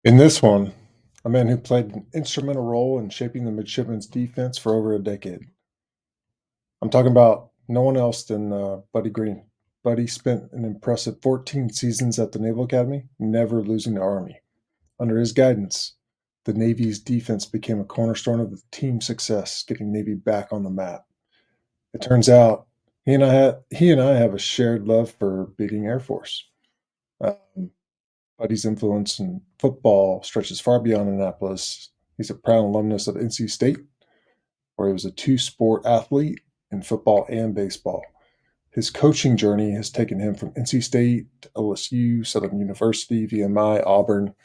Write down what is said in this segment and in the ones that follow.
In this one, a man who played an instrumental role in shaping the Midshipmen's defense for over a decade. I'm talking about no one else than Buddy Green. Buddy spent an impressive 14 seasons at the Naval Academy, never losing the Army. Under his guidance, the Navy's defense became a cornerstone of the team's success, getting Navy back on the map. It turns out he and I have a shared love for beating Air Force. Um, Buddy's influence in football stretches far beyond Annapolis. He's a proud alumnus of NC State, where he was a two-sport athlete in football and baseball. His coaching journey has taken him from NC State to LSU, Southern University, VMI, Auburn,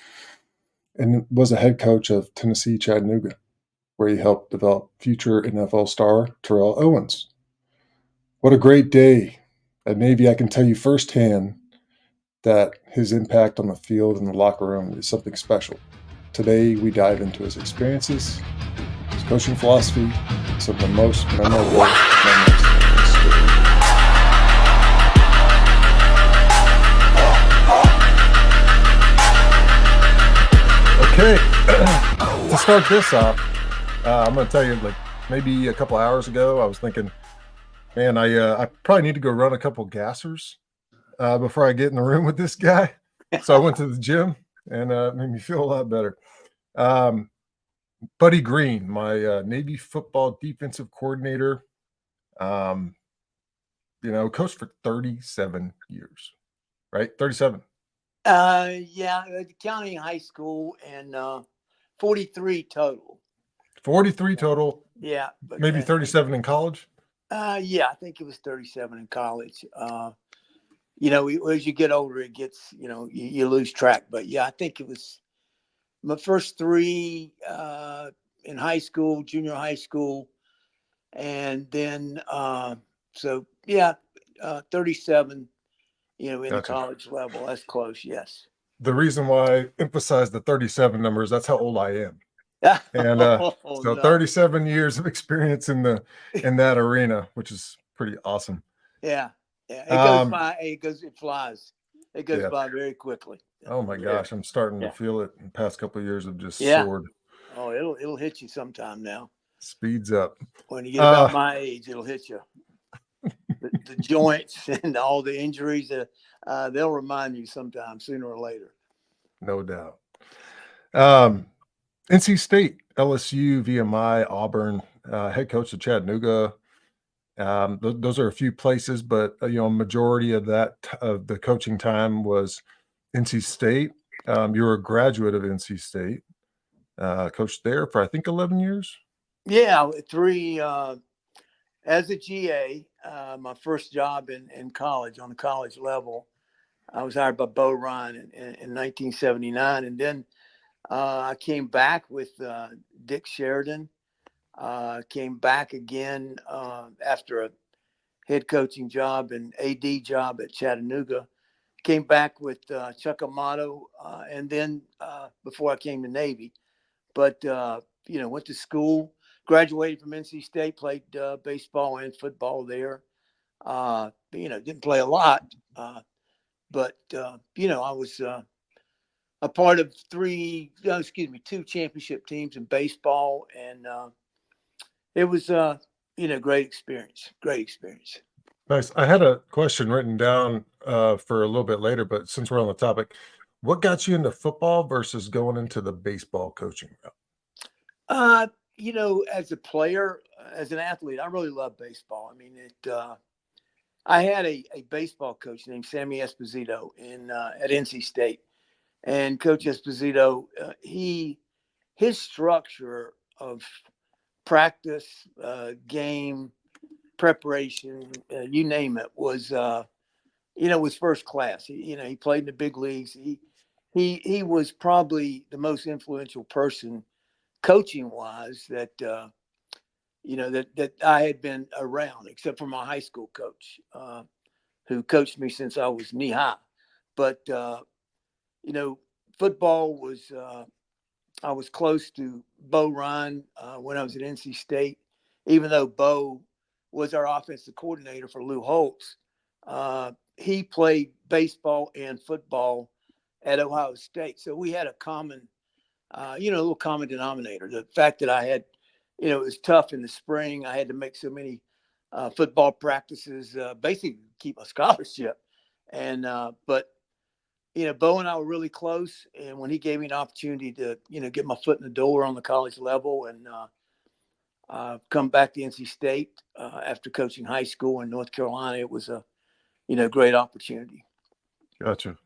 and was a head coach of Tennessee Chattanooga, where he helped develop future NFL star Terrell Owens. What a great day at Navy. I can tell you firsthand that his impact on the field and the locker room is something special. Today, we dive into his experiences, his coaching philosophy, some of the most memorable moments in his career. Okay, to start this off, I'm going to tell you, like maybe a couple hours ago, I was thinking, man, I probably need to go run a couple gassers before I get in the room with this guy. So I went to the gym and made me feel a lot better. Buddy Green, my Navy football defensive coordinator, coached for 37 years, right? 37. Yeah, counting high school and 43 total. 43 total, Yeah, but maybe 37 in college. yeah, I think it was 37 in college. As you get older, it gets, you lose track. But yeah, I think it was my first three in high school, junior high school. And then, so yeah, 37, in the Gotcha. college level. That's close, yes. The reason why I emphasize the 37 numbers, that's how old I am. And Oh, so no. 37 years of experience in that arena, which is pretty awesome. Yeah. Yeah. It goes Um, by, it flies. It goes yeah. by very quickly. Oh my gosh, I'm starting to Yeah. feel it. In the past couple of years have just Yeah. soared. Oh, it'll hit you sometime now. Speeds up. When you get about my age, it'll hit you. The joints and all the injuries, they'll remind you sometime sooner or later. No doubt. NC State, LSU, VMI, Auburn, head coach of Chattanooga. Those are a few places, but majority of the coaching time was NC State. You were a graduate of NC State, coached there for I think 11 years. Yeah, three as a GA. My first job in college on the college level. I was hired by Bo Ryan in 1979, and then I came back with Dick Sheridan. Came back again after a head coaching job and AD job at Chattanooga. Came back with Chuck Amato, and then before I came to Navy. But went to school, graduated from NC State, played baseball and football there. Didn't play a lot, but I was a part of two championship teams in baseball, and it was great experience. Great experience. Nice. I had a question written down for a little bit later, but since we're on the topic, what got you into football versus going into the baseball coaching route? As a player, as an athlete, I really love baseball. I mean, I had a baseball coach named Sammy Esposito at NC State, and Coach Esposito, his structure of practice, game preparation, you name it, was first class. He played in the big leagues. He was probably the most influential person coaching wise that I had been around, except for my high school coach, who coached me since I was knee high. But football was I was close to Bo Ryan when I was at NC State, even though Bo was our offensive coordinator for Lou Holtz. He played baseball and football at Ohio State. So we had a common, a little common denominator. The fact that I had, it was tough in the spring. I had to make so many football practices, basically to keep my scholarship. And, but, Bo and I were really close. And when he gave me an opportunity to, get my foot in the door on the college level and come back to NC State after coaching high school in North Carolina, it was a, great opportunity. Gotcha.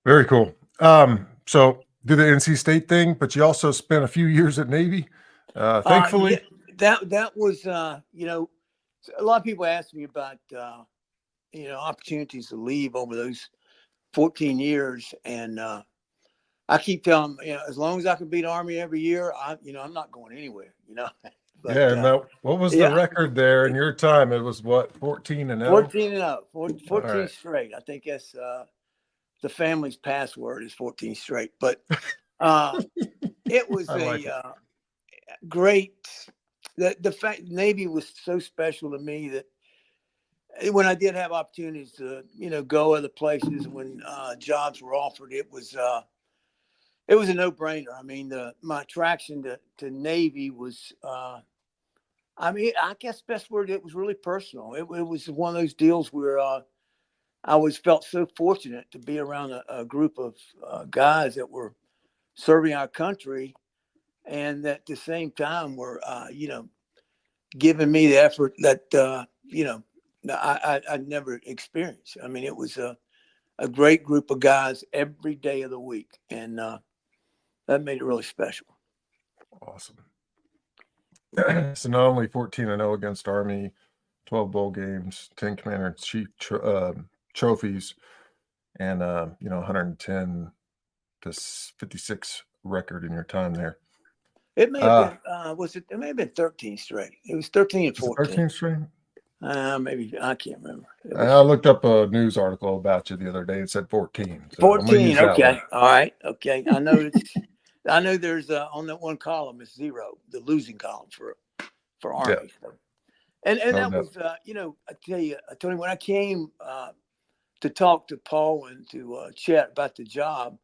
Very cool. So do the NC State thing, but you also spent a few years at Navy. Thankfully, that was, a lot of people ask me about, opportunities to leave over those 14 years. And I keep telling them, as long as I can beat Army every year, I'm not going anywhere, But, yeah. Now, what was the record there in your time? It was what, 14-0? 14-0, 14 right. straight. I think that's the family's password is 14 straight. But it was great. The fact Navy was so special to me that when I did have opportunities to, go other places when jobs were offered, it was a no-brainer. I mean, my attraction to Navy was, I guess best word, it was really personal. It was one of those deals where I always felt so fortunate to be around a group of guys that were serving our country, and at the same time were, giving me the effort that, I'd never experienced. I mean, it was a great group of guys every day of the week, and that made it really special. Awesome. So not only 14-0 against Army, 12 bowl games, 10 Commander-in-Chief trophies, and 110 to 56 record in your time there. It may have been it may have been 13 straight. It was 13 and 14. 13 straight? Maybe I can't remember. I looked up a news article about you the other day. It said 14. So 14. Okay. All right. Okay. I know I know there's on that one column is 0, the losing column for Army. Yeah. So. And that was I tell you, Tony, when I came to talk to Paul and to chat about the job,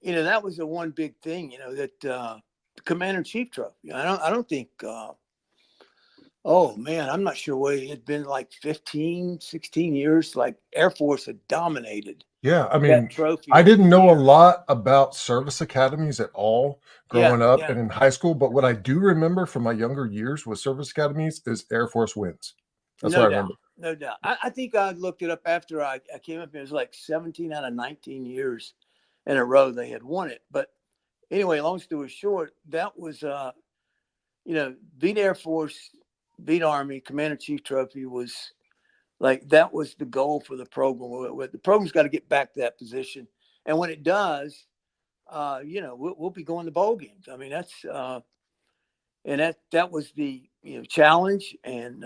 that was the one big thing, that Commander-in-Chief trophy. I don't think. Oh man, I'm not sure what it'd been like 15, 16 years. Like Air Force had dominated. Yeah, I mean, that trophy. I didn't know a lot about service academies at all growing up Yeah. and in high school, but what I do remember from my younger years with service academies is Air Force wins. That's what I remember. No doubt. I think I looked it up after I came up. It was like 17 out of 19 years in a row they had won it. But anyway, long story short, that was, beat Air Force, beat Army, Commander-in-Chief trophy was like, that was the goal for the program. The program's got to get back to that position. And when it does, we'll be going to bowl games. I mean, that's, and that was the, challenge. And,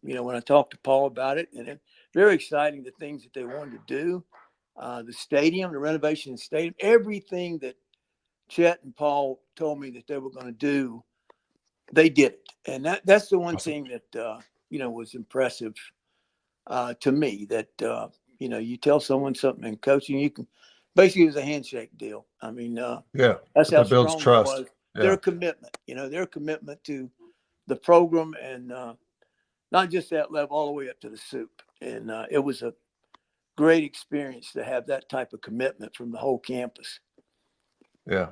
when I talked to Paul about it, and it's very exciting, the things that they wanted to do, the stadium, the renovation of the stadium, everything that Chet and Paul told me that they were going to do, they did it. And that's the one thing that, was impressive to me, that, you tell someone something in coaching, you can basically, it was a handshake deal. I mean, that's how builds strong trust. it was. Their commitment, their commitment to the program, and not just that level, all the way up to the soup. And it was a great experience to have that type of commitment from the whole campus. Yeah.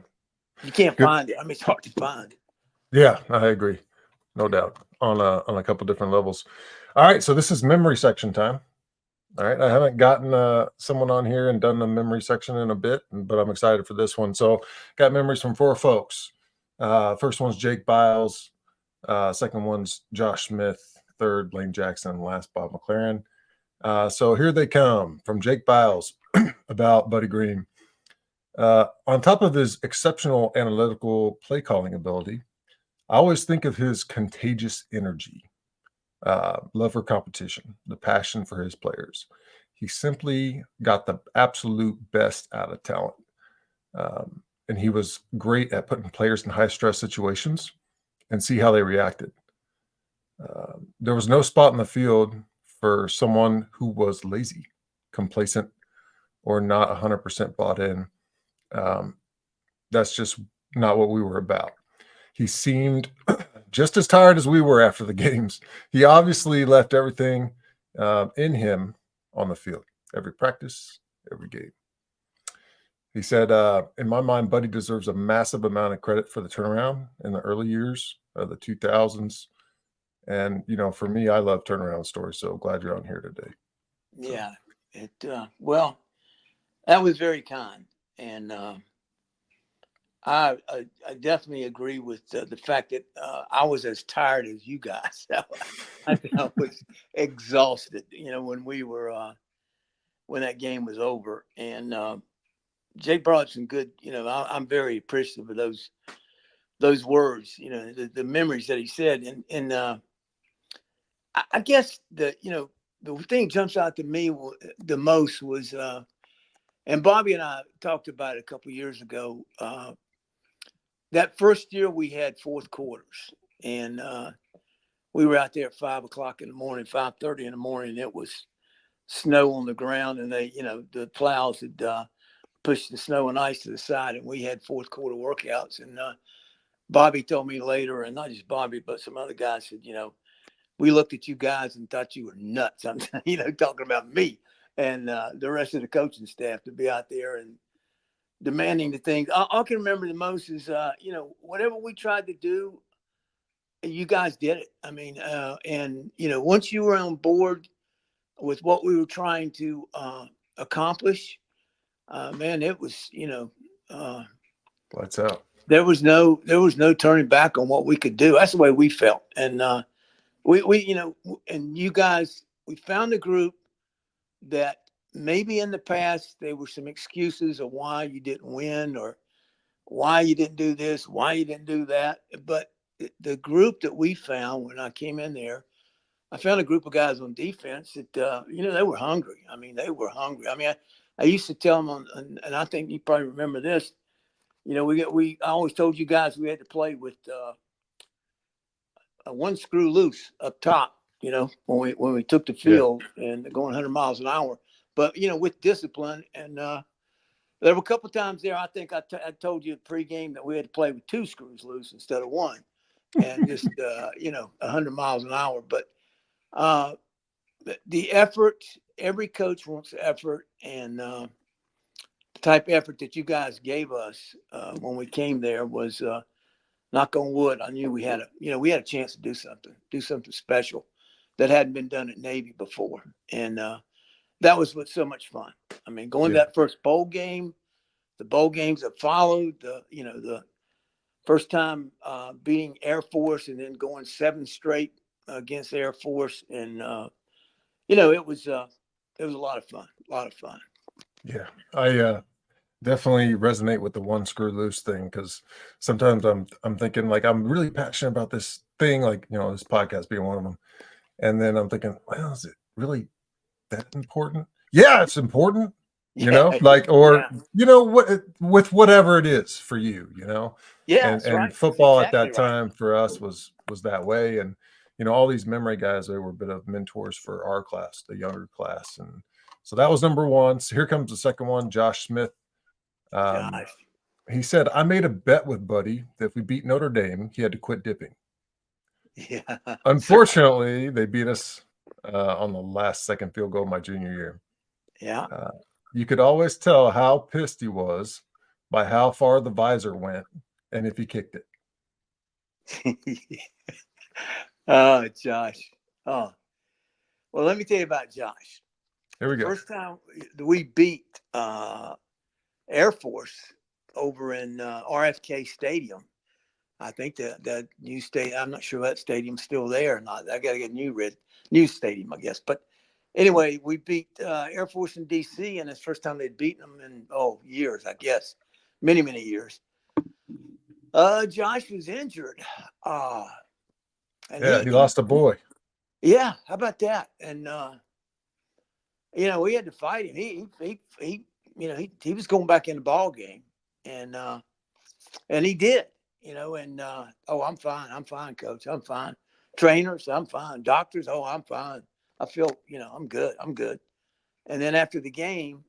You can't find it. I mean, it's hard to find. Yeah, I agree. No doubt on a couple different levels. All right. So this is memory section time. All right. I haven't gotten someone on here and done the memory section in a bit, but I'm excited for this one. So got memories from 4 folks. First one's Jake Biles. Second one's Josh Smith. Third, Blaine Jackson. And last, Bob McLaren. So here they come from Jake Biles about Buddy Green. On top of his exceptional analytical play calling ability, I always think of his contagious energy, love for competition, the passion for his players. He simply got the absolute best out of talent. And he was great at putting players in high stress situations and see how they reacted. There was no spot in the field for someone who was lazy, complacent, or not 100% bought in. That's just not what we were about. He seemed just as tired as we were after the games. He obviously left everything in him on the field, every practice, every game. He said, in my mind, Buddy deserves a massive amount of credit for the turnaround in the early years of the 2000s. And, for me, I love turnaround stories. So glad you're on here today. Yeah. Well, that was very kind. And I definitely agree with the fact that I was as tired as you guys. I was exhausted, when we were when that game was over. And Jake brought some good, I'm very appreciative of those words, the memories that he said. And I guess the thing jumps out to me the most was, and Bobby and I talked about it a couple of years ago. That first year we had fourth quarters, and we were out there at 5:00 in the morning, 5:30 in the morning. It was snow on the ground, and the plows had pushed the snow and ice to the side, and we had fourth quarter workouts. And Bobby told me later, and not just Bobby, but some other guys said, we looked at you guys and thought you were nuts. I'm, talking about me and the rest of the coaching staff to be out there and demanding the things. I can remember the most is, whatever we tried to do, you guys did it. I mean, and, once you were on board with what we were trying to accomplish, man, it was, Lights out. there was no turning back on what we could do. That's the way we felt. And we and you guys, we found a group that maybe in the past there were some excuses of why you didn't win or why you didn't do this, why you didn't do that. But the group that we found when I came in there, I found a group of guys on defense that, they were hungry. I mean, they were hungry. I mean, I used to tell them, and I think you probably remember this, I always told you guys we had to play with one screw loose up top, when we took the field and going 100 miles an hour, but, with discipline. And there were a couple of times there, I think I told you pregame that we had to play with two screws loose instead of one and just, 100 miles an hour. But the effort, every coach wants effort, and the type of effort that you guys gave us when we came there was, knock on wood, I knew we had a chance to do something special that hadn't been done at Navy before. And that was what's so much fun. I mean, going to that first bowl game, the bowl games that followed, the first time beating Air Force and then going 7 straight against Air Force. And, it was a lot of fun. Yeah. I definitely resonate with the one screw loose thing, because sometimes I'm thinking like I'm really passionate about this thing, like this podcast being one of them, and then I'm thinking, well, is it really that important? Yeah, it's important, like, or what, with whatever it is for you, Yeah, and that's right. football That's at that exactly right. time for us was that way. And all these memory guys, they were a bit of mentors for our class, the younger class. And so that was number one. So here comes the second one, Josh Smith. Josh. He said, I made a bet with Buddy that if we beat Notre Dame, he had to quit dipping. Yeah. Unfortunately, they beat us on the last second field goal my junior year. Yeah. You could always tell how pissed he was by how far the visor went and if he kicked it. Oh, Josh. Oh, well, let me tell you about Josh. Here we go. First time we beat Air Force over in RFK Stadium. I think that new stadium, I'm not sure that stadium's still there or not. I got to get a new stadium, I guess. But anyway, we beat Air Force in D.C., and it's the first time they'd beaten them in, years, I guess. Many, many years. Josh was injured. And he lost a boy. Yeah, how about that? And we had to fight him. He was going back in the ball game, and he did. And I'm fine, coach, I'm fine. Trainers, I'm fine. Doctors, I'm fine. I feel, I'm good. And then after the game,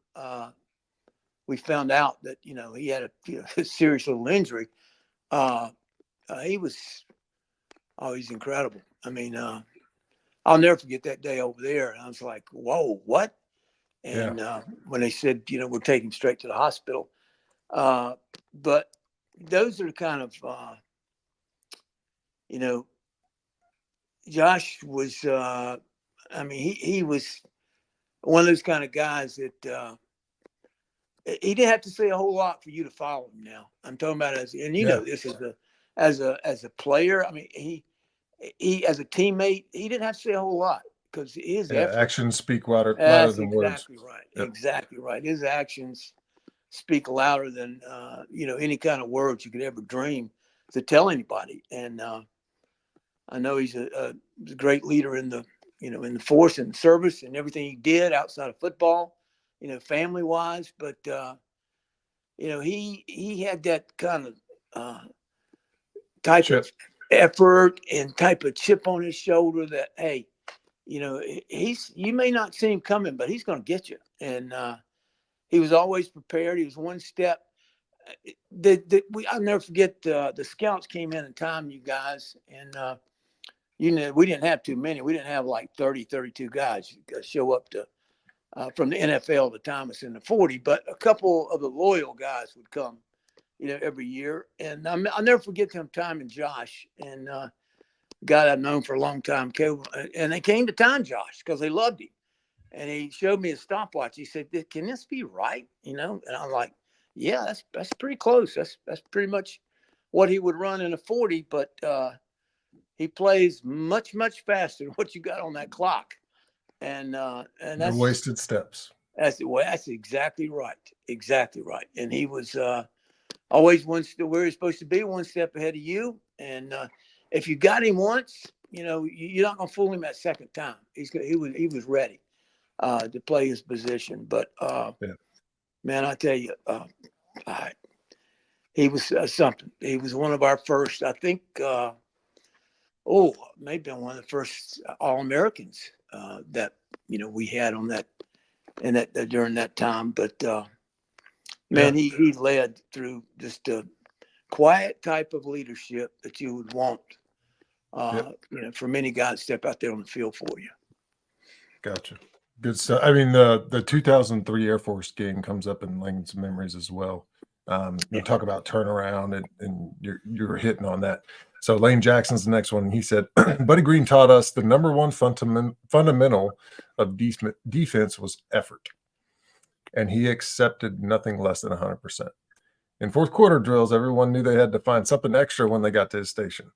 we found out that, he had a serious little injury. He was he's incredible. I mean, I'll never forget that day over there. And I was like, whoa, what? And when they said, we're taking him straight to the hospital. But those are the kind of, Josh was, he was one of those kind of guys that he didn't have to say a whole lot for you to follow him now. I'm talking about this as a player. I mean, he as a teammate, he didn't have to say a whole lot because his effort. Actions speak louder than words. Exactly right. Yep. Exactly right. His actions speak louder than any kind of words you could ever dream to tell anybody. And I know he's a great leader in the force and service and everything he did outside of football, family wise. But he had that kind of type of effort and type of chip on his shoulder that, hey, you may not see him coming, but he's going to get you. And he was always prepared. He was one step. I'll never forget the scouts came in and timed you guys. And, we didn't have too many. We didn't have like 30, 32 guys show up to from the NFL to time us in the 40. But a couple of the loyal guys would come, every year. And I'll never forget them timing Josh and guy I've known for a long time. And they came to time Josh because they loved him. And he showed me a stopwatch. He said, "Can this be right?" And I'm like, "Yeah, that's pretty close. That's pretty much what he would run in a 40, but he plays much, much faster than what you got on that clock." And that's no wasted steps. That's exactly right. Exactly right. And he was always where he's supposed to be, one step ahead of you. And if you got him once, you're not gonna fool him that second time. He was ready to play his position. But man, I tell you, he was something. He was one of our first, I think. Maybe one of the first All-Americans that we had on that during that time. But man, he led through just a quiet type of leadership that you would want. For many guys to step out there on the field for you. Gotcha. Good stuff. I mean, the 2003 Air Force game comes up in Lane's memories as well. You talk about turnaround, and you're hitting on that. So Lane Jackson's the next one. He said, Buddy Green taught us the number one fundamental of defense was effort, and he accepted nothing less than 100%. In fourth quarter drills, everyone knew they had to find something extra when they got to his station.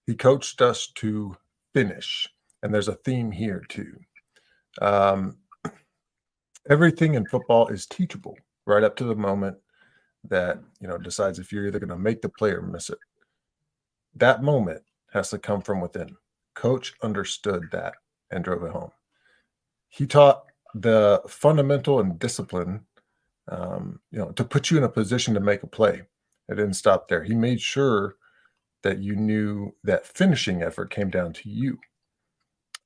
He coached us to finish, and there's a theme here too. Everything in football is teachable right up to the moment that decides if you're either going to make the play or miss it. That moment has to come from within. Coach understood that and drove it home. He taught the fundamental and discipline, to put you in a position to make a play. It didn't stop there. He made sure that you knew that finishing effort came down to you.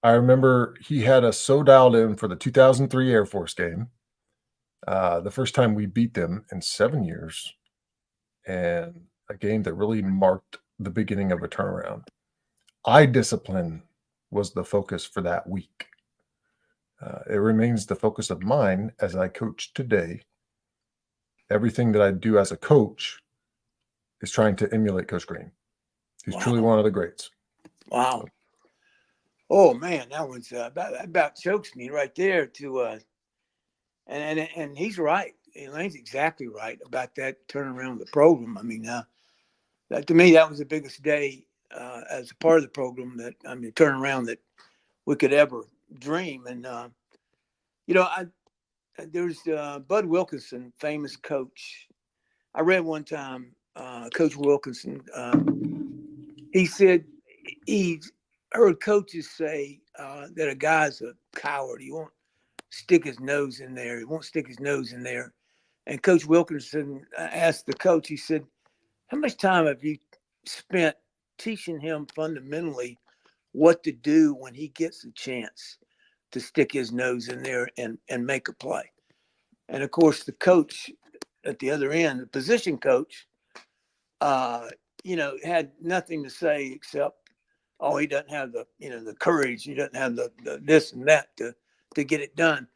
I remember he had us so dialed in for the 2003 Air Force game, the first time we beat them in 7 years, and a game that really marked the beginning of a turnaround. Eye discipline was the focus for that week. It remains the focus of mine as I coach today. Everything that I do as a coach is trying to emulate Coach Green. He's truly one of the greats. Wow. Oh man, that was about chokes me right there. And he's right. Elaine's exactly right about that turnaround of the program. I mean, that to me, that was the biggest day as a part of the program turnaround that we could ever dream. And there's Bud Wilkinson, famous coach. I read one time, Coach Wilkinson. He said he heard coaches say that a guy's a coward. He won't stick his nose in there. He won't stick his nose in there. And Coach Wilkinson asked the coach, he said, "How much time have you spent teaching him fundamentally what to do when he gets a chance to stick his nose in there and make a play?" And of course, the coach at the other end, the position coach, had nothing to say except, oh, he doesn't have the courage. He doesn't have the this and that to get it done.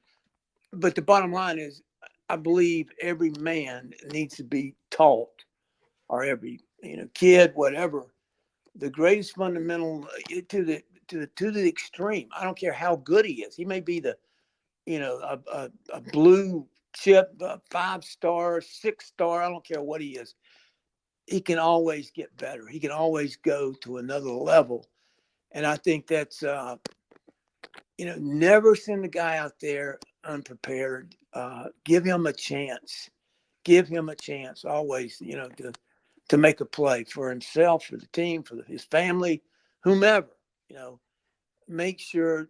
But the bottom line is, I believe every man needs to be taught, or every kid, whatever, the greatest fundamental to the extreme. I don't care how good he is. He may be a blue chip, a 5-star, 6-star. I don't care what he is. He can always get better. He can always go to another level. And I think that's, never send a guy out there unprepared. Give him a chance. Give him a chance always, to make a play for himself, for the team, for his family, whomever. Make sure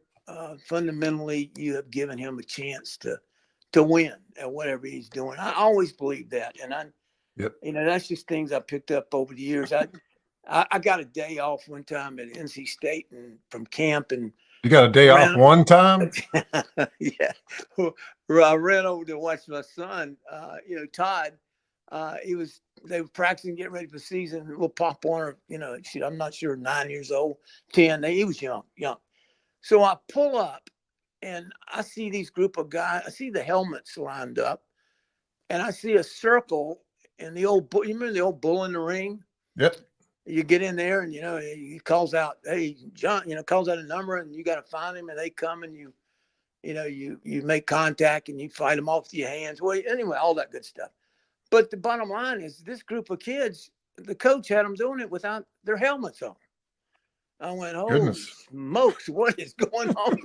fundamentally you have given him a chance to win at whatever he's doing. I always believe that, and that's just things I picked up over the years. I got a day off one time at NC State and from camp, and you got a day off one time? Yeah, I ran over to watch my son. Todd. They were practicing, getting ready for the season. Little Pop Warner, I'm not sure, 9 years old, 10. He was young. So I pull up, and I see these group of guys. I see the helmets lined up, and I see a circle. And you remember the old bull in the ring? Yep. You get in there, and he calls out, "Hey, John!" Calls out a number, and you got to find him. And they come, and you make contact, and you fight them off with your hands. Well, anyway, all that good stuff. But the bottom line is, this group of kids, the coach had them doing it without their helmets on. I went, "Holy smokes, what is going on?"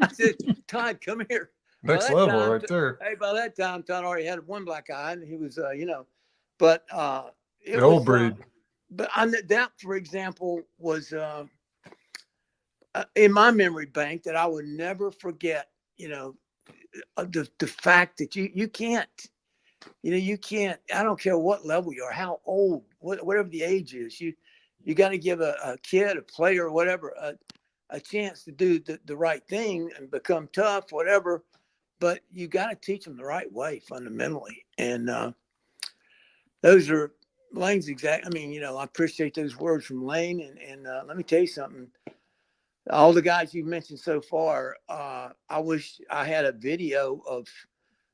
I said, "Todd, come here." Next level right there. Hey, by that time, Todd already had one black eye, and he was, but it the old breed. But that, for example, was in my memory bank that I would never forget. The fact that you can't. You can't. I don't care what level you are, how old, whatever the age is. You got to give a kid, a player, or whatever, a chance to do the right thing and become tough, whatever. But you got to teach them the right way fundamentally. And those are Lane's exact. I mean, I appreciate those words from Lane. And let me tell you something. All the guys you've mentioned so far, I wish I had a video of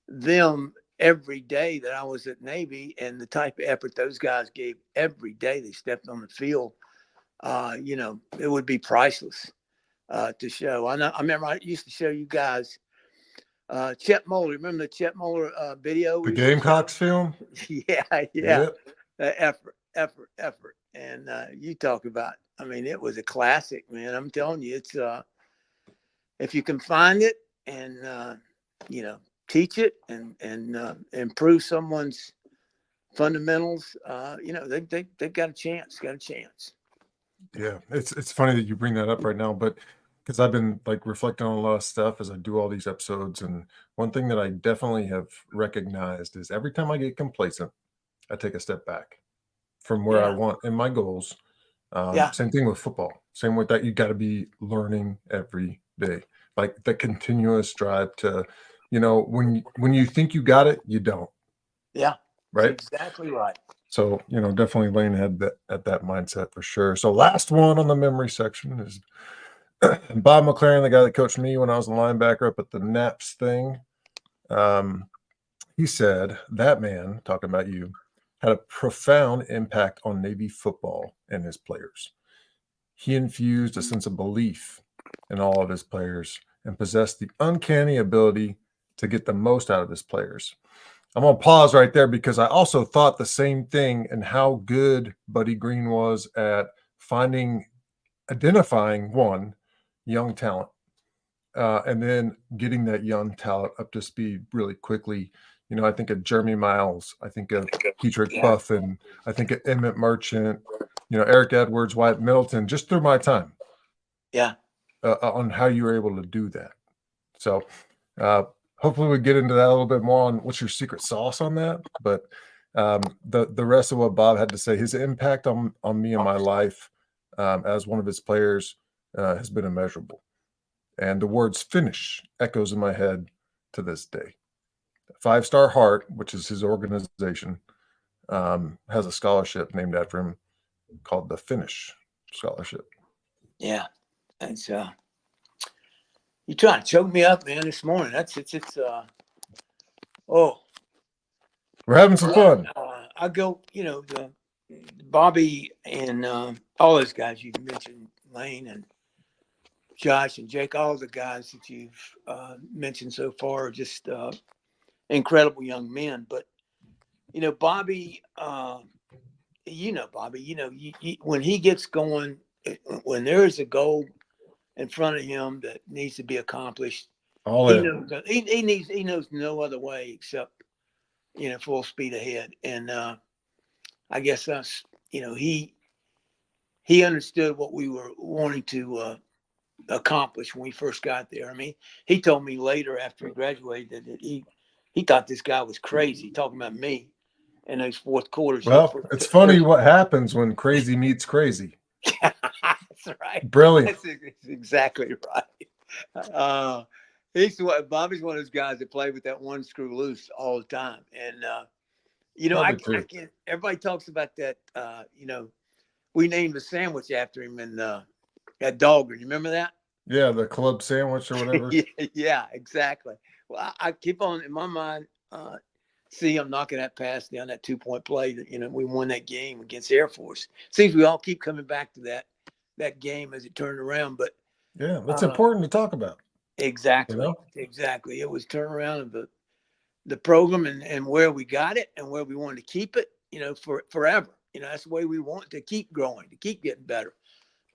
them every day that I was at Navy, and the type of effort those guys gave every day they stepped on the field. It would be priceless to show. I remember I used to show you guys Chet Moeller. Remember the Chet Moeller video? The Gamecocks film? Yeah. Yep. Effort. And you talk about, I mean, it was a classic, man. I'm telling you, it's if you can find it and teach it and improve someone's fundamentals, they've got a chance. Yeah, it's funny that you bring that up right now, but because I've been like reflecting on a lot of stuff as I do all these episodes, and one thing that I definitely have recognized is every time I get complacent, I take a step back from where I want in my goals. Same thing with football. Same with that. You got to be learning every day, like the continuous drive to, when you think you got it, you don't. Yeah. Right. That's exactly right. So, definitely Lane had that mindset for sure. So last one on the memory section is Bob McLaren, the guy that coached me when I was a linebacker up at the Naps thing. He said that man, talking about you, had a profound impact on Navy football and his players. He infused a sense of belief in all of his players and possessed the uncanny ability to get the most out of his players. I'm going to pause right there because I also thought the same thing and how good Buddy Green was at identifying one, young talent, and then getting that young talent up to speed really quickly. I think of Jeremy Miles. I think of Keetrick Buffin. I think of Emmett Merchant, Eric Edwards, Wyatt Middleton, just through my time. Yeah. On how you were able to do that. So hopefully we get into that a little bit more on what's your secret sauce on that. But the rest of what Bob had to say, his impact on me and my life as one of his players has been immeasurable. And the words finish echoes in my head to this day. Five Star Heart, which is his organization, has a scholarship named after him called the Finnish Scholarship. Yeah, that's you trying to choke me up, man, this morning. Oh, We're having some fun. I go, the Bobby and all those guys you mentioned, Lane and Josh and Jake, all the guys that you've mentioned so far are just incredible young men. But Bobby, Bobby, when he gets going, when there is a goal in front of him that needs to be accomplished, All he in. knows he knows no other way except full speed ahead. And I guess that's he understood what we were wanting to accomplish when we first got there. I mean, he told me later after he graduated that he thought this guy was crazy talking about me in those fourth quarters. Well, it's funny what happens when crazy meets crazy. That's right. Brilliant. That's exactly right. Bobby's one of those guys that play with that one screw loose all the time. And I can't. Everybody talks about that. We named the sandwich after him in at Dahlgren. You remember that? Yeah, the club sandwich or whatever. Yeah, exactly. Well, I keep on in my mind. See, I'm knocking that pass down, that 2-point play that we won that game against Air Force. Seems we all keep coming back to that game as it turned around. But yeah, that's important to talk about. Exactly, exactly. It was turnaround of the program and where we got it and where we wanted to keep it. For forever. That's the way we want to keep growing, to keep getting better.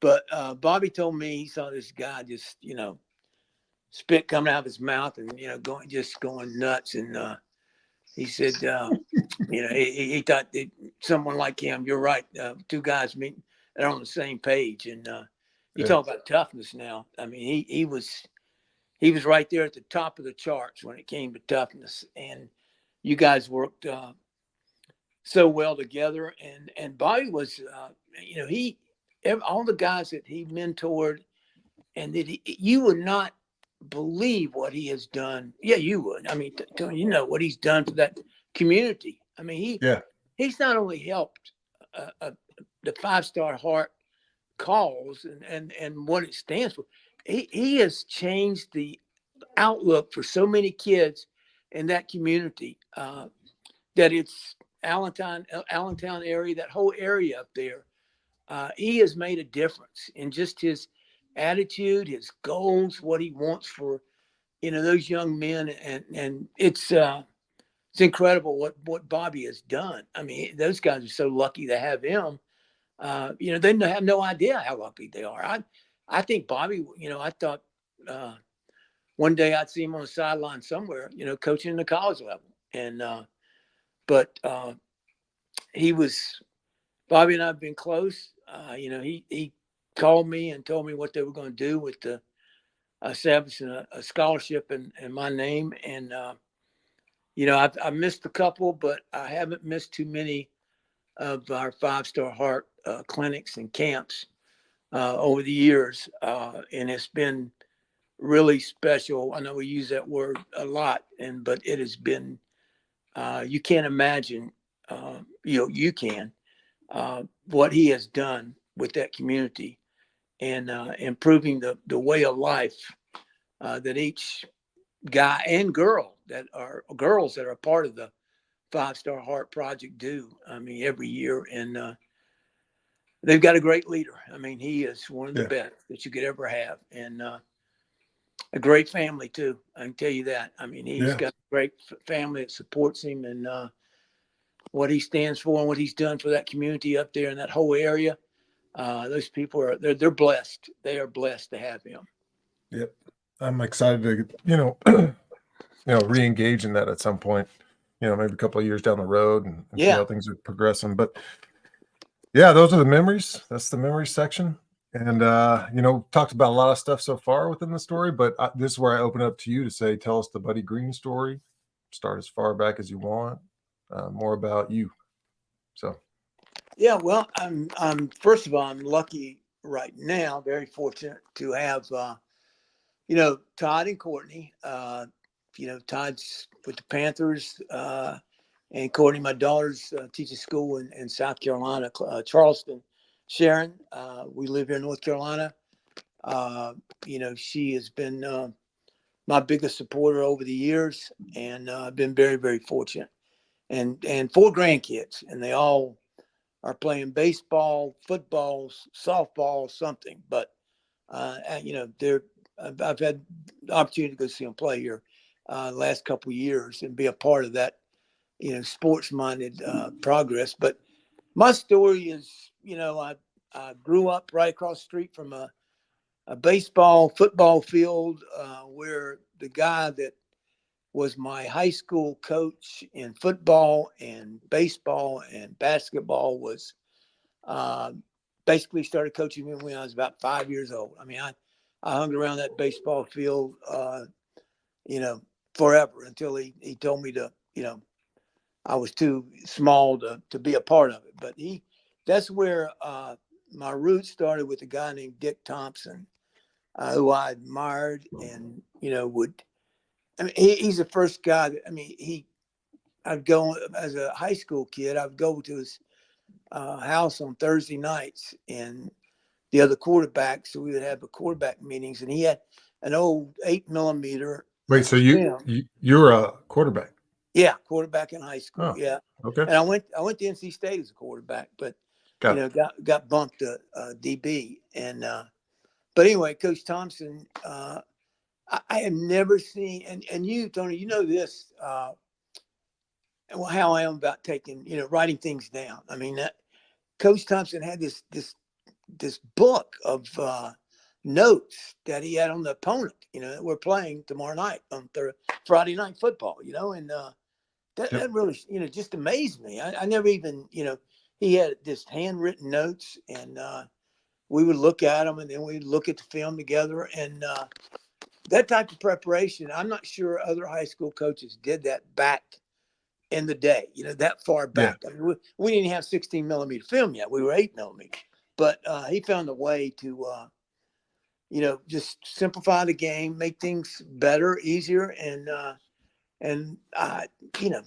But Bobby told me he saw this guy just, spit coming out of his mouth and, going nuts. And he said, he thought that someone like him, you're right, two guys meeting, they're on the same page. And you talk about toughness now. I mean, he was right there at the top of the charts when it came to toughness. And you guys worked so well together. And Bobby was, all the guys that he mentored and that you would not believe what he has done. Yeah, you would. I mean, Tony, what he's done for that community. I mean, he's not only helped the 5 Star Heart cause and what it stands for. He has changed the outlook for so many kids in that community that it's Allentown area, that whole area up there. He has made a difference in just his attitude, his goals, what he wants for those young men, and it's incredible what Bobby has done. I mean, those guys are so lucky to have him. They have no idea how lucky they are. I think Bobby. I thought one day I'd see him on the sideline somewhere, coaching the college level, and but he was. Bobby and I have been close. He called me and told me what they were going to do with the establishing a scholarship in my name. And, I've missed a couple, but I haven't missed too many of our 5 Star Heart clinics and camps over the years. And it's been really special. I know we use that word a lot, but it has been, you can't imagine, you can. What he has done with that community and improving the way of life that each guy and girls that are a part of the 5 Star Heart Project do. I mean, every year. And they've got a great leader. I mean, he is one of the best that you could ever have. And a great family, too. I can tell you that. I mean, he's got a great family that supports him and what he stands for and what he's done for that community up there in that whole area. Those people they're blessed. They are blessed to have him. Yep. I'm excited to, re-engage in that at some point, maybe a couple of years down the road and see how things are progressing. But yeah, those are the memories. That's the memory section. And, talked about a lot of stuff so far within the story, but this is where I open up to you to say, tell us the Buddy Green story. Start as far back as you want. More about you. So. Yeah, well, I'm first of all, I'm lucky right now, very fortunate to have, Todd and Courtney. tied with the Panthers. And Courtney, my daughter's teaches school in South Carolina, Charleston. Sharon, we live here in North Carolina. She has been my biggest supporter over the years, and I've been very, very fortunate. And 4 grandkids, and they all are playing baseball, football, softball, something. But they're I've had the opportunity to go see them play here the last couple of years and be a part of that, sports-minded progress. But my story is, I grew up right across the street from a baseball, football field where the guy that was my high school coach in football and baseball and basketball was basically started coaching me when I was about 5 years old. I mean, I hung around that baseball field, forever until he told me to, I was too small to be a part of it. But that's where my roots started with a guy named Dick Thompson, who I admired and, he's the first guy that, I'd go as a high school kid, I'd go to his house on Thursday nights and the other quarterbacks. So we would have a quarterback meetings, and he had an old 8mm. Wait, so film. you're a quarterback? Yeah, quarterback in high school. Oh, yeah. okay. And I went to NC State as a quarterback, but got bumped to DB. And but anyway, Coach Thompson, I have never seen, and you, Tony, you know this, how I am about writing things down. I mean, Coach Thompson had this book of notes that he had on the opponent, that we're playing tomorrow night on Friday night football, and that really, just amazed me. I never even, he had this handwritten notes, and we would look at them, and then we'd look at the film together, and that type of preparation, I'm not sure other high school coaches did that back in the day, that far back. Yeah. I mean, we didn't have 16mm film yet. We were 8mm. But he found a way to, just simplify the game, make things better, easier, and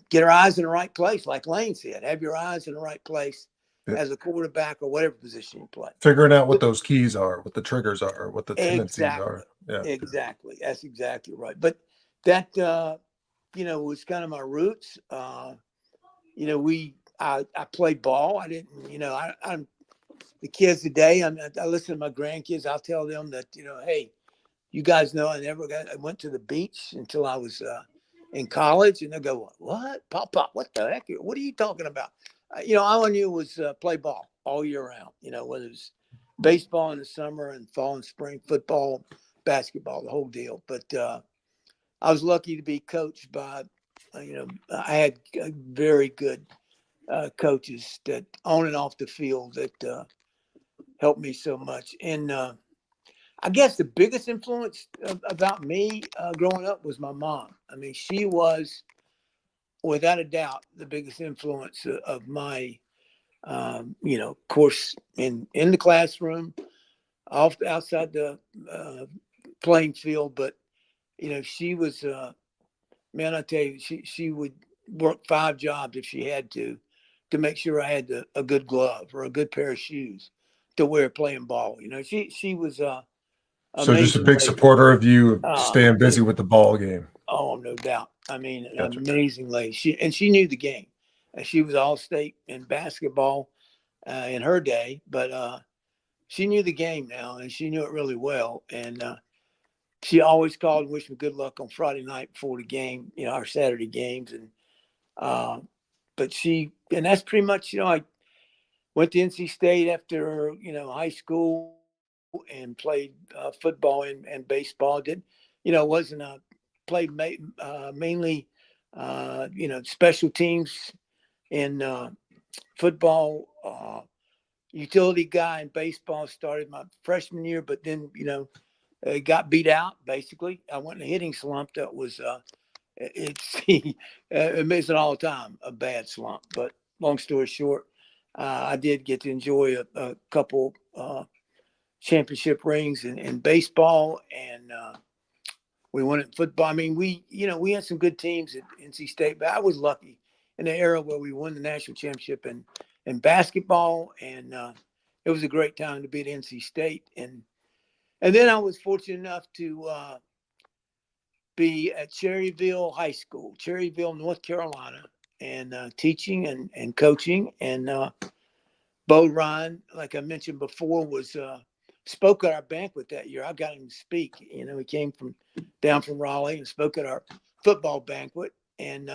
get our eyes in the right place. Like Lane said, have your eyes in the right place as a quarterback or whatever position you play. Figuring out what those keys are, what the triggers are, what the tendencies are. Yeah. Exactly. That's exactly right. But that, was kind of my roots. I played ball. I didn't, I'm the kids today. I listen to my grandkids. I'll tell them that, hey, you guys know I went to the beach until I was in college, and they'll go, what? Pop, what the heck? What are you talking about? All I knew was play ball all year round, whether it's baseball in the summer and fall and spring, football, basketball, the whole deal. But I was lucky to be coached by, I had very good coaches that on and off the field that helped me so much. And I guess the biggest influence about me growing up was my mom. I mean, she was, without a doubt, the biggest influence of my, course in the classroom, outside the playing field. But, she was, man, I tell you, she would work 5 jobs if she had to make sure I had a good glove or a good pair of shoes to wear playing ball. She was so just a big supporter of you staying busy with the ball game. Oh, no doubt. I mean, Gotcha. amazing lady. She knew the game. She was all state in basketball in her day, but she knew the game now, and she knew it really well. And she always called and wished me good luck on Friday night before the game, our Saturday games. And but and that's pretty much, I went to NC State after, high school and played football and baseball. Wasn't played mainly, special teams in football, utility guy in baseball. Started my freshman year, but then, got beat out. Basically, I went in a hitting slump that was, it makes it all the time a bad slump. But long story short, I did get to enjoy a couple championship rings in baseball, and We won it in football. I mean, we had some good teams at NC State, but I was lucky in the era where we won the national championship in basketball, and it was a great time to be at NC State. And then I was fortunate enough to be at Cherryville High School, Cherryville, North Carolina, and teaching and coaching. And Bo Ryan, like I mentioned before, was spoke at our banquet that year. I got him to speak. You know, he came down from Raleigh and spoke at our football banquet. And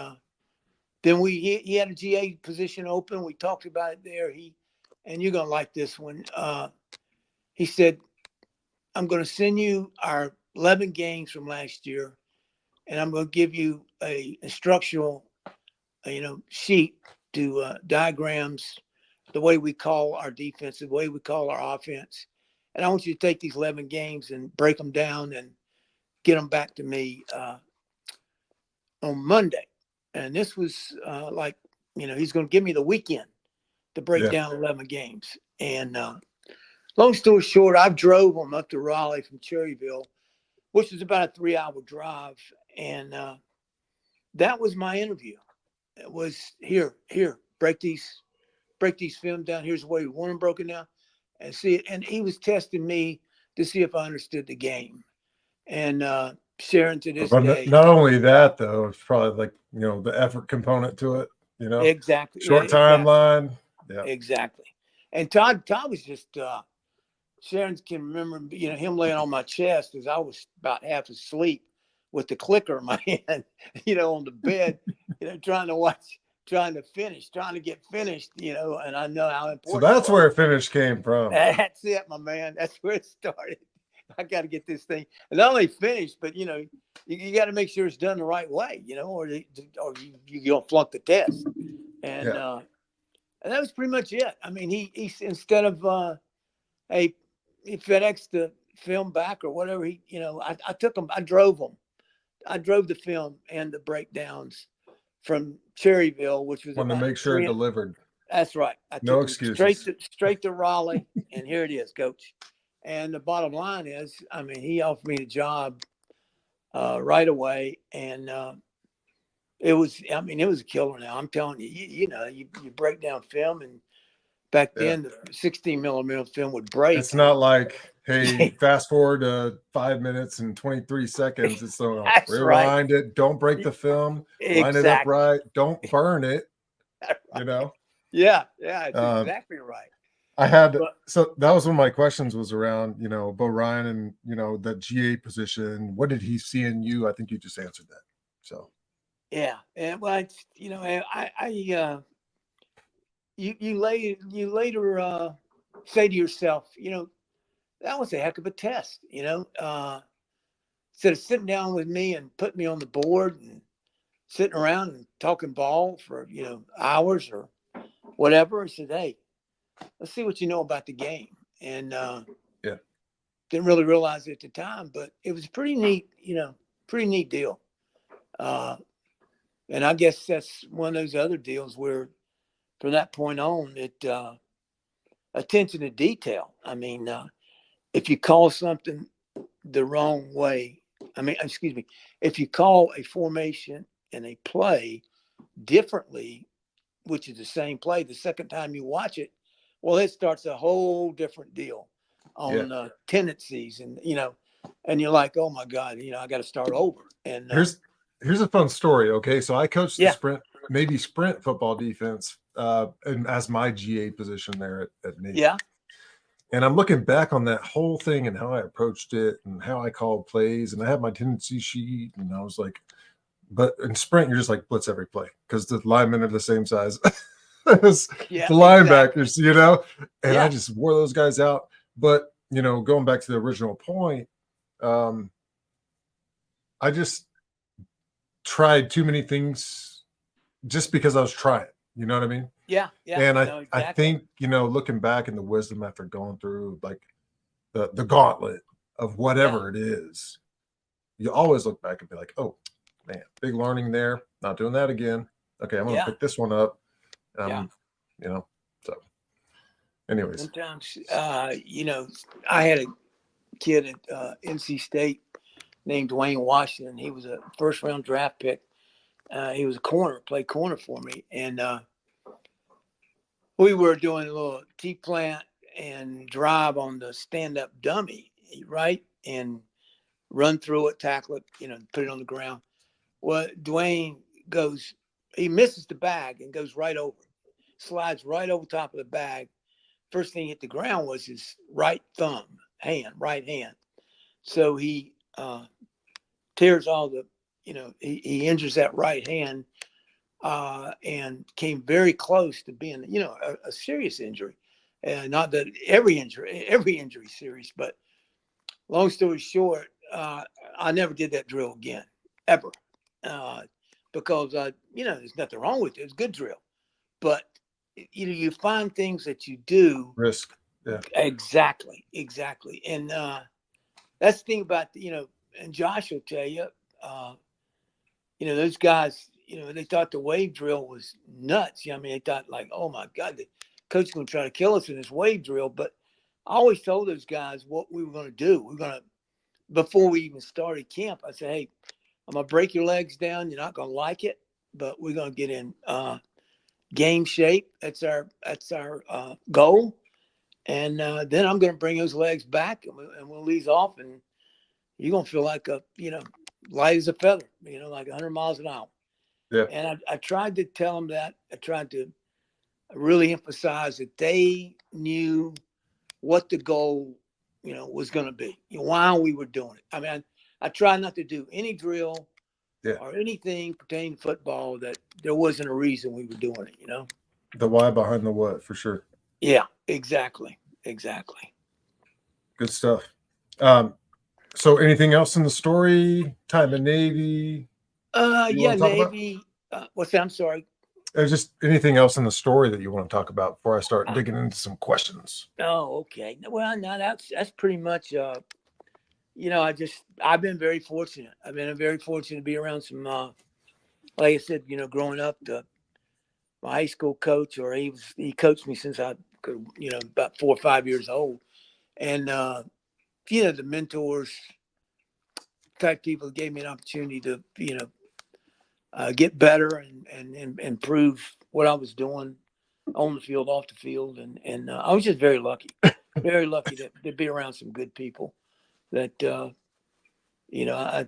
then he had a GA position open. We talked about it there. And you're gonna like this one. He said, "I'm going to send you our 11 games from last year, and I'm going to give you a instructional, sheet to diagrams the way we call our defense, the way we call our offense. And I want you to take these 11 games and break them down and get them back to me on Monday." And this was he's going to give me the weekend to break down 11 games. And long story short, I drove them up to Raleigh from Cherryville, which was about a 3-hour drive. And that was my interview. It was here, break these films down. Here's the way we want them broken down and see it. And he was testing me to see if I understood the game. And Sharon, to this day. Not only that, though, it's probably like, the effort component to it, Exactly. Short timeline. Yeah. Exactly. And Todd was just, Sharon can remember, him laying on my chest as I was about half asleep with the clicker in my hand, on the bed, trying to get finished, and I know how important. So that's where finish came from. That's it, my man. That's where it started. I got to get this thing, and not only finished, but you got to make sure it's done the right way, or you don't flunk the test. And and that was pretty much it. I mean, he instead of he FedExed the film back or whatever, I took him. I drove the film and the breakdowns from Cherryville, which was wanted to make sure it delivered. That's right. I no took excuses. Straight to Raleigh, and here it is, Coach. And the bottom line is, I mean, he offered me a job right away, and it was a killer. Now I'm telling you, you break down film, and back then the 16 millimeter film would break. It's not like, hey, fast forward to 5 minutes and 23 seconds. It's rewind it. Don't break the film. Line it up right. Don't burn it. Right. Yeah, it's exactly right. So that was one of my questions was around, Bo Ryan and, that GA position. What did he see in you? I think you just answered that. So. Yeah. And well, you later say to yourself, that was a heck of a test, instead of sitting down with me and putting me on the board and sitting around and talking ball for, hours or whatever. I said, hey, let's see what you know about the game. And didn't really realize it at the time, but it was pretty neat deal. And I guess that's one of those other deals where from that point on, attention to detail. I mean, if you call something the wrong way, if you call a formation and a play differently, which is the same play, the second time you watch it, well, it starts a whole different deal on tendencies, and and you're like, oh my God, I got to start over. And here's a fun story. Okay, so I coached the sprint football defense, and as my GA position there at Navy. Yeah. And I'm looking back on that whole thing and how I approached it and how I called plays, and I had my tendency sheet, and I was like, but in sprint, you're just like blitz every play because the linemen are the same size as the linebackers, and I just wore those guys out. But, going back to the original point, I just tried too many things just because I was trying. You know what I mean? Yeah. And I think, looking back in the wisdom after going through like the gauntlet of whatever it is, you always look back and be like, oh man, big learning there. Not doing that again. Okay, I'm gonna pick this one up. So anyways. Sometimes I had a kid at NC State named Dwayne Washington. He was a first round draft pick. He was a corner, played corner for me. And we were doing a little T-plant and drive on the stand-up dummy, right? And run through it, tackle it, put it on the ground. Well, Dwayne he misses the bag and goes right over, slides right over top of the bag. First thing hit the ground was his right hand. So he tears all the, he injures that right hand and came very close to being, a serious injury. Not that every injury is serious, but long story short, I never did that drill again, ever. Because, there's nothing wrong with it. It's a good drill. But, you find things that you do. Risk. Yeah. Exactly. And that's the thing about, and Josh will tell you, those guys, they thought the wave drill was nuts. I mean, they thought like, oh my God, the coach is going to try to kill us in this wave drill. But I always told those guys what we were going to do. Before we even started camp, I said, hey, I'm going to break your legs down. You're not going to like it, but we're going to get in game shape. That's our goal. And then I'm going to bring those legs back and we'll ease off and you're going to feel like light as a feather, like 100 miles an hour. Yeah. And I tried to tell them that. I tried to really emphasize that they knew what the goal, was going to be, why we were doing it. I mean, I tried not to do any drill or anything pertaining to football that there wasn't a reason we were doing it, The why behind the what, for sure. Yeah, exactly. Good stuff. So anything else in the story? Time in Navy? Yeah, Navy. What's that? I'm sorry. Just anything else in the story that you want to talk about before I start digging into some questions? Oh, okay. Well, no, that's pretty much. I've been very fortunate. I've been very fortunate to be around some. Like I said, growing up, my high school coach, or he coached me since I could, about 4 or 5 years old, and the mentors, type people gave me an opportunity to, get better and improve what I was doing on the field, off the field. And I was just very lucky to be around some good people that, I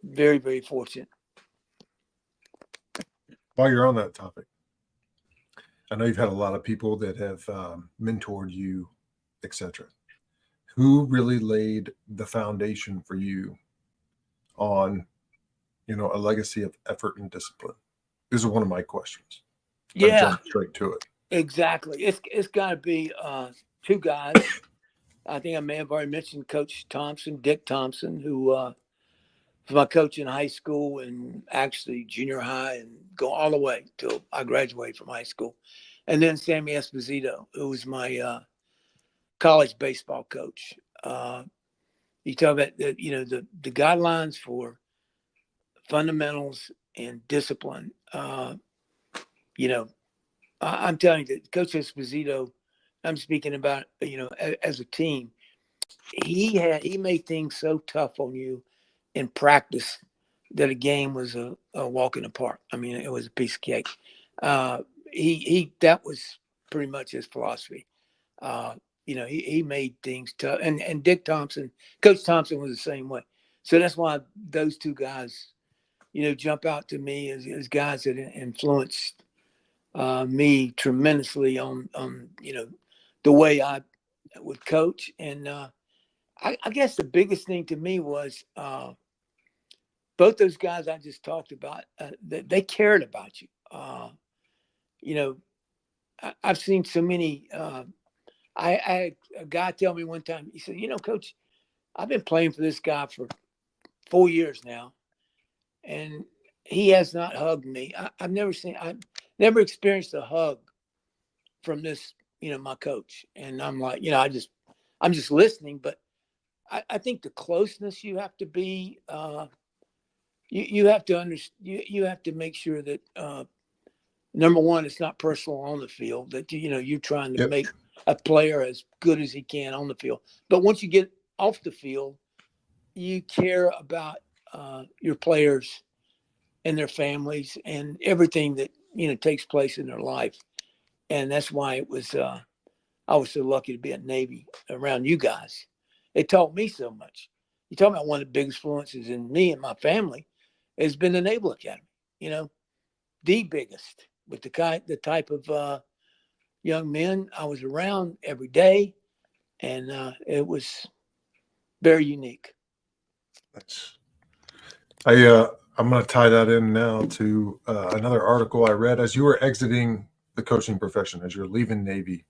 very, very fortunate. While you're on that topic, I know you've had a lot of people that have mentored you, etc. Who really laid the foundation for you on, a legacy of effort and discipline? This is one of my questions. Yeah, jump straight to it. Exactly. It's got to be two guys. I think I may have already mentioned Coach Thompson, Dick Thompson, who was my coach in high school and actually junior high and go all the way till I graduated from high school. And then Sammy Esposito, who was my college baseball coach. You talk about the guidelines for fundamentals and discipline. I'm telling you that Coach Esposito, I'm speaking about, as a team, he made things so tough on you in practice that a game was a walk in the park. I mean, it was a piece of cake. That was pretty much his philosophy. He made things tough. And Dick Thompson, Coach Thompson was the same way. So that's why those two guys, jump out to me as guys that influenced me tremendously on the way I would coach. And I guess the biggest thing to me was both those guys I just talked about, they cared about you. I've seen so many. I had a guy tell me one time, he said, Coach, I've been playing for this guy for 4 years now, and he has not hugged me. I've never experienced a hug from this, my coach. And I'm like, I'm just listening, but I think the closeness you have to be, you have to understand, you have to make sure that, number one, it's not personal on the field, that, you're trying to make a player as good as he can on the field. But once you get off the field, you care about your players and their families and everything that, takes place in their life. And that's why I was so lucky to be at Navy around you guys. It taught me so much. You talk about one of the biggest influences in me and my family has been the Naval Academy, the biggest, with the type of young men I was around every day. And it was very unique. I'm going to tie that in now to another article I read as you were exiting the coaching profession, as you're leaving Navy.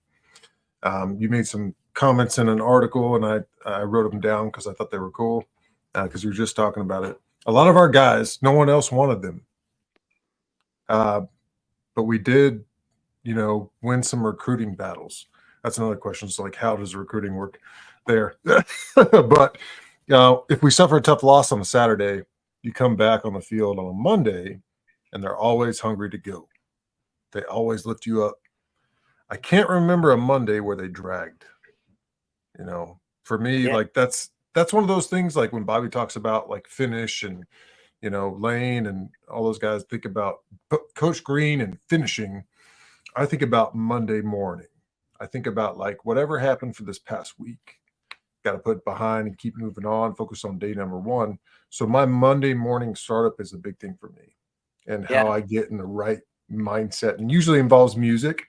You made some comments in an article, and I wrote them down because I thought they were cool, because you were just talking about it. A lot of our guys, no one else wanted them. But we did, win some recruiting battles. That's another question. So, like, how does recruiting work there? But if we suffer a tough loss on a Saturday, you come back on the field on a Monday, and they're always hungry to go. They always lift you up. I can't remember a Monday where they dragged. For me, Yeah. like that's one of those things. Like when Bobby talks about like finish and Lane and all those guys think about Coach Green and finishing. I think about Monday morning. I think about like whatever happened for this past week. Got to put it behind and keep moving on. Focus on day number one. So my Monday morning startup is a big thing for me, and how I get in the right mindset, and usually involves music.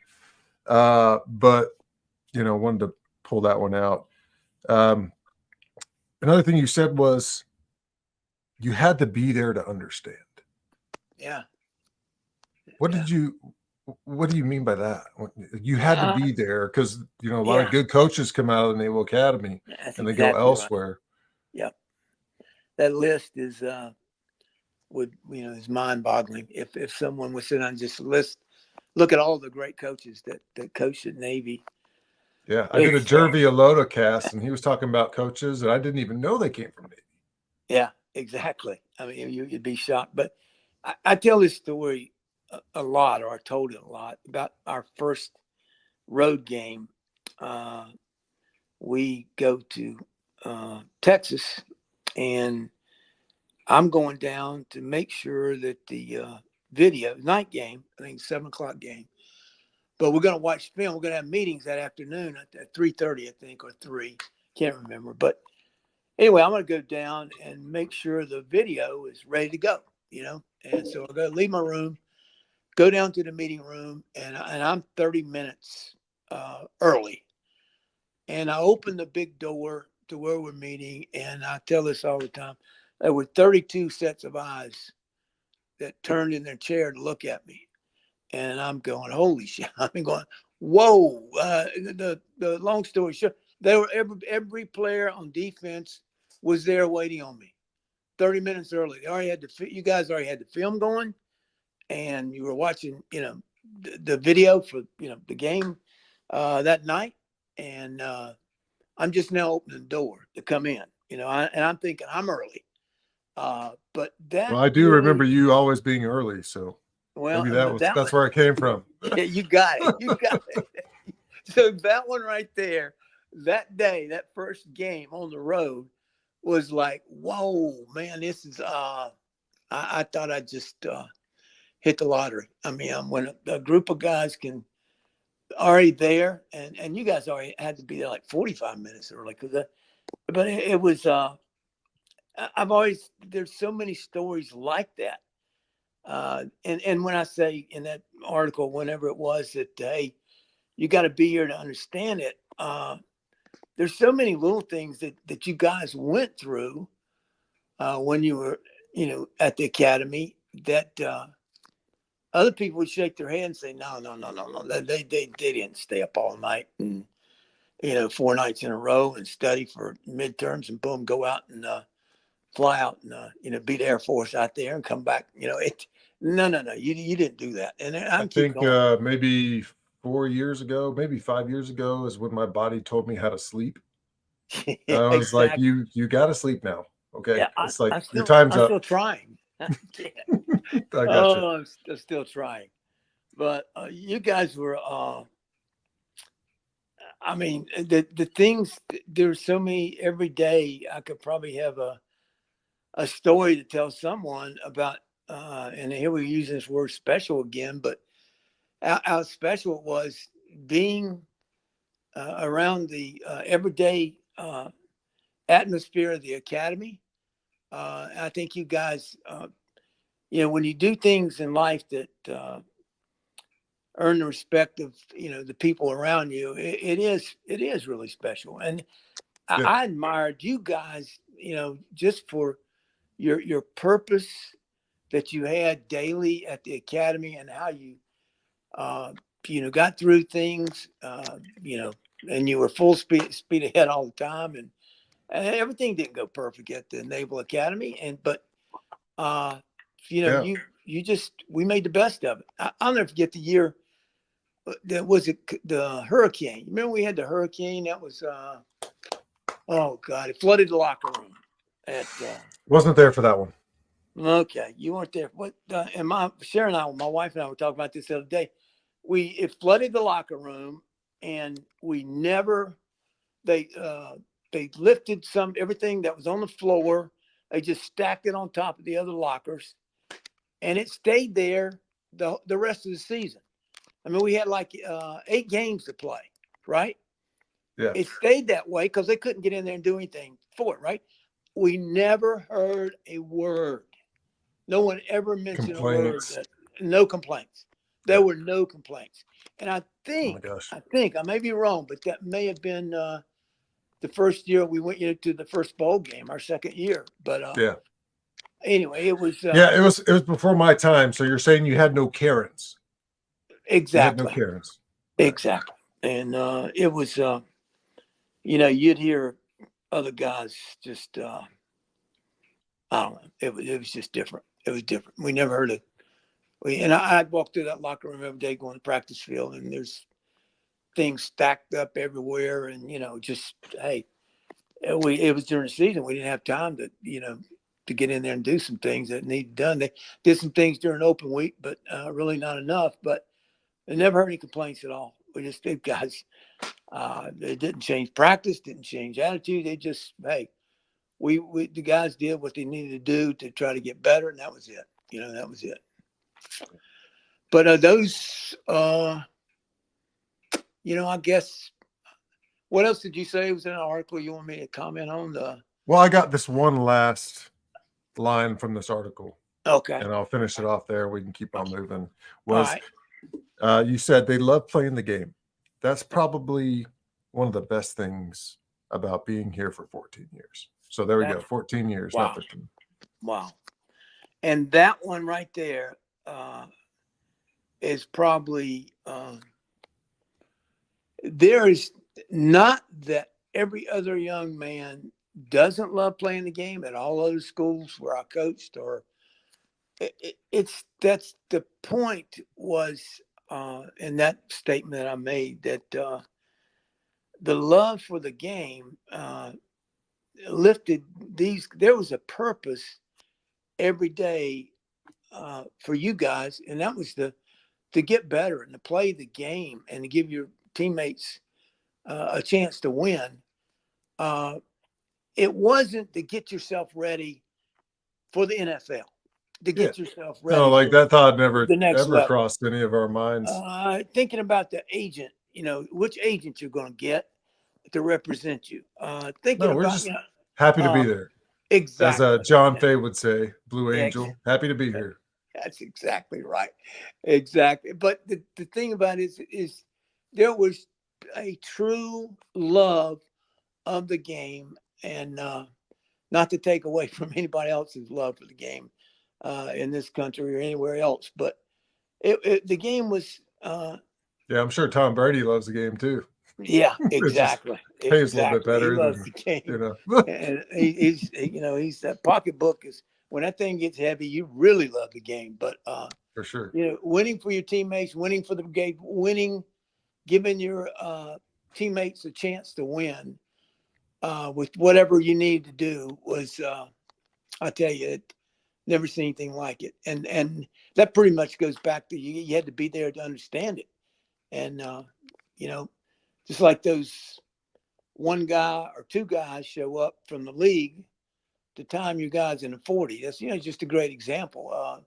But wanted to pull that one out. Another thing you said was you had to be there to understand. Yeah. What do you mean by that? You had to be there because a lot of good coaches come out of the Naval Academy and they go elsewhere. Right. Yep. That list is is mind-boggling. If someone was sitting on just look at all the great coaches that coached at Navy. Yeah, I did a Jervy Alota cast, and he was talking about coaches, and I didn't even know they came from Navy. Yeah, exactly. I mean, you'd be shocked. But I tell this story a lot, or I told it a lot, about our first road game. We go to Texas, and I'm going down to make sure that the video night game, I think 7:00 game, but we're going to watch film. We're going to have meetings that afternoon at 3:30, I think, or 3. Can't remember. But anyway, I'm going to go down and make sure the video is ready to go, And so I'm going to leave my room, go down to the meeting room, and I'm 30 minutes early. And I open the big door to where we're meeting, and I tell this all the time. There were 32 sets of eyes that turned in their chair to look at me. And I'm going, holy shit. I'm going, whoa. The long story short, they were every player on defense was there waiting on me 30 minutes early. They already had you guys already had the film going, and you were watching, the video for, the game that night. And I'm just now opening the door to come in, and I'm thinking I'm early. But that I do remember you always being early, so maybe that's where it came from. Yeah, you got it. You got it. So that one right there, that day, that first game on the road was like, whoa, man, this is I thought I just hit the lottery. I mean, when a group of guys can already there, and you guys already had to be there like 45 minutes early, but it was there's so many stories like that. And when I say in that article, whenever it was that, hey, you got to be here to understand it. There's so many little things that you guys went through when you were, at the academy that other people would shake their head and say, no. They didn't stay up all night and, 4 nights in a row and study for midterms and boom, go out and fly out and, be the Air Force out there and come back. No, you didn't do that. And I think maybe 4 years ago, maybe 5 years ago is when my body told me how to sleep. I was like, you got to sleep now. Okay. Yeah, it's like your time's up. I'm still trying. I got you. I'm still trying. But you guys were, I mean, the things, there's so many every day. I could probably have a story to tell someone about, and here we're using this word special again, but how special it was being around the everyday atmosphere of the academy. I think you guys, when you do things in life that earn the respect of the people around you, it is really special. And Yeah. I admired you guys, just for your purpose that you had daily at the academy, and how you got through things, and you were full speed ahead all the time, and everything didn't go perfect at the Naval Academy, but Yeah. we made the best of it. I'll never forget the year that was the hurricane. Remember we had the hurricane that was oh God, it flooded the locker room at Wasn't there for that one. okay, you weren't there. What and my wife and I were talking about this the other day. It flooded the locker room, and we never they lifted everything that was on the floor. They just stacked it on top of the other lockers, and it stayed there the rest of the season. I mean, we had like 8 games to play, right? Yeah. It stayed that way because they couldn't get in there and do anything for it, right? We never heard a word. No one ever mentioned Complaints. a word. No complaints. There were no complaints. And I Oh my gosh. think I may be wrong, but that may have been the first year we went to the first bowl game, our second year. But Yeah. anyway, it was Yeah, it was before my time. So you're saying you had no Karens. exactly. You had no Karens. Exactly. And it was you'd hear other guys just I don't know. It was just different. It was different. We never heard it. I'd walk through that locker room every day going to practice field, and there's things stacked up everywhere, and just hey, it was during the season. We didn't have time to get in there and do some things that needed done. They did some things during open week, but really not enough. But they never heard any complaints at all. We just did guys. They didn't change practice, didn't change attitude. They just hey, the guys did what they needed to do to try to get better, and that was it. That was it. But those, I guess. What else did you say was in an article you want me to comment on? Well, I got this one last line from this article. Okay. And I'll finish it off there. We can keep on moving. All right. You said they love playing the game. That's probably one of the best things about being here for 14 years. So there we go. 14 years, wow. not 15. Wow. And that one right there is probably there is not that every other young man doesn't love playing the game at all other schools where I coached, or that's the point was in that statement I made that the love for the game lifted these. There was a purpose every day for you guys, and that was to get better and to play the game and to give your teammates a chance to win. It wasn't to get yourself ready for the NFL, to get yourself ready. No, like that thought never the next ever level. crossed any of our minds. Thinking about the agent, which agent you're going to get to represent you. Thinking we're about, just happy to be there. Exactly. As John Fay would say, Blue Angel, happy to be here. That's exactly right. Exactly. But the thing about it is there was a true love of the game, and not to take away from anybody else's love for the game in this country or anywhere else, but the game was. Yeah, I'm sure Tom Brady loves the game too. Yeah, exactly. Pays a little bit better. He loves the game. And he's that pocketbook is when that thing gets heavy, you really love the game. But for sure, winning for your teammates, winning for the game, giving your teammates a chance to win with whatever you need to do was, I tell you, never seen anything like it. And that pretty much goes back to you had to be there to understand it. And just like those one guy or two guys show up from the league to time your guys in the 40. That's, just a great example.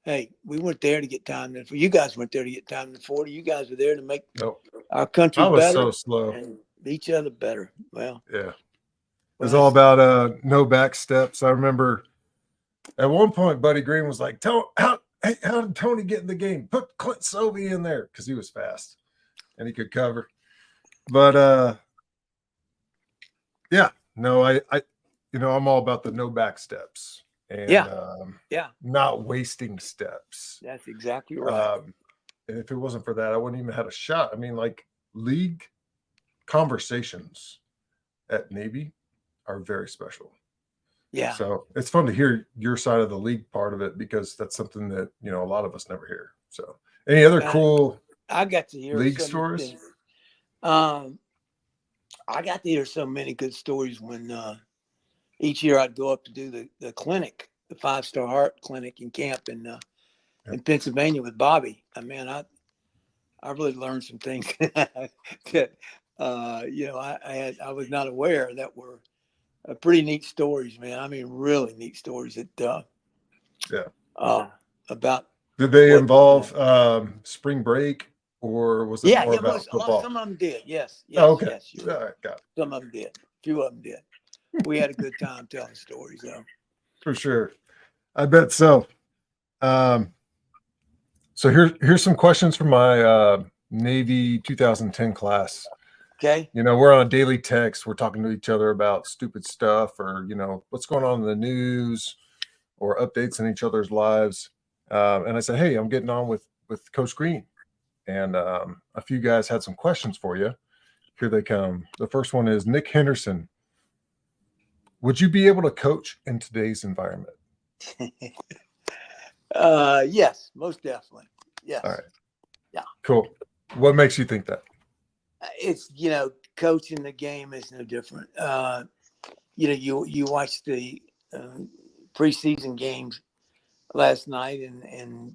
Hey, we weren't there to get time in. You guys weren't there to get time in the 40. You guys were there to make Nope. our country I was better so slow. and each other better. Well, Yeah. It was all about no back steps. I remember at one point, Buddy Green was like, how did Tony get in the game? Put Clint Sovey in there because he was fast and he could cover. But yeah, no, I I'm all about the no back steps and not wasting steps. That's exactly right. And if it wasn't for that, I wouldn't even had a shot. I mean, like league conversations at Navy are very special. Yeah. So it's fun to hear your side of the league part of it because that's something that, a lot of us never hear. So any other cool I got to hear league stories? I got to hear so many good stories when each year I'd go up to do the clinic, the 5-Star Heart Clinic in camp in Pennsylvania with Bobby. I mean, I really learned some things that I was not aware that were pretty neat stories, man. I mean, really neat stories that about. Did they involve spring break or was it more about football? Some of them did. Yes. Oh, okay. Yes. All right, got it. Some of them did. A few of them did. We had a good time telling stories, though. For sure. I bet so. So here's some questions from my Navy 2010 class. Okay. We're on a daily text. We're talking to each other about stupid stuff or, what's going on in the news or updates in each other's lives. And I said, hey, I'm getting on with Coach Green. And a few guys had some questions for you. Here they come. The first one is Nick Henderson. Would you be able to coach in today's environment? Yes, most definitely. Yes. All right. Yeah. Cool. What makes you think that? It's, coaching the game is no different. You watch the preseason games last night and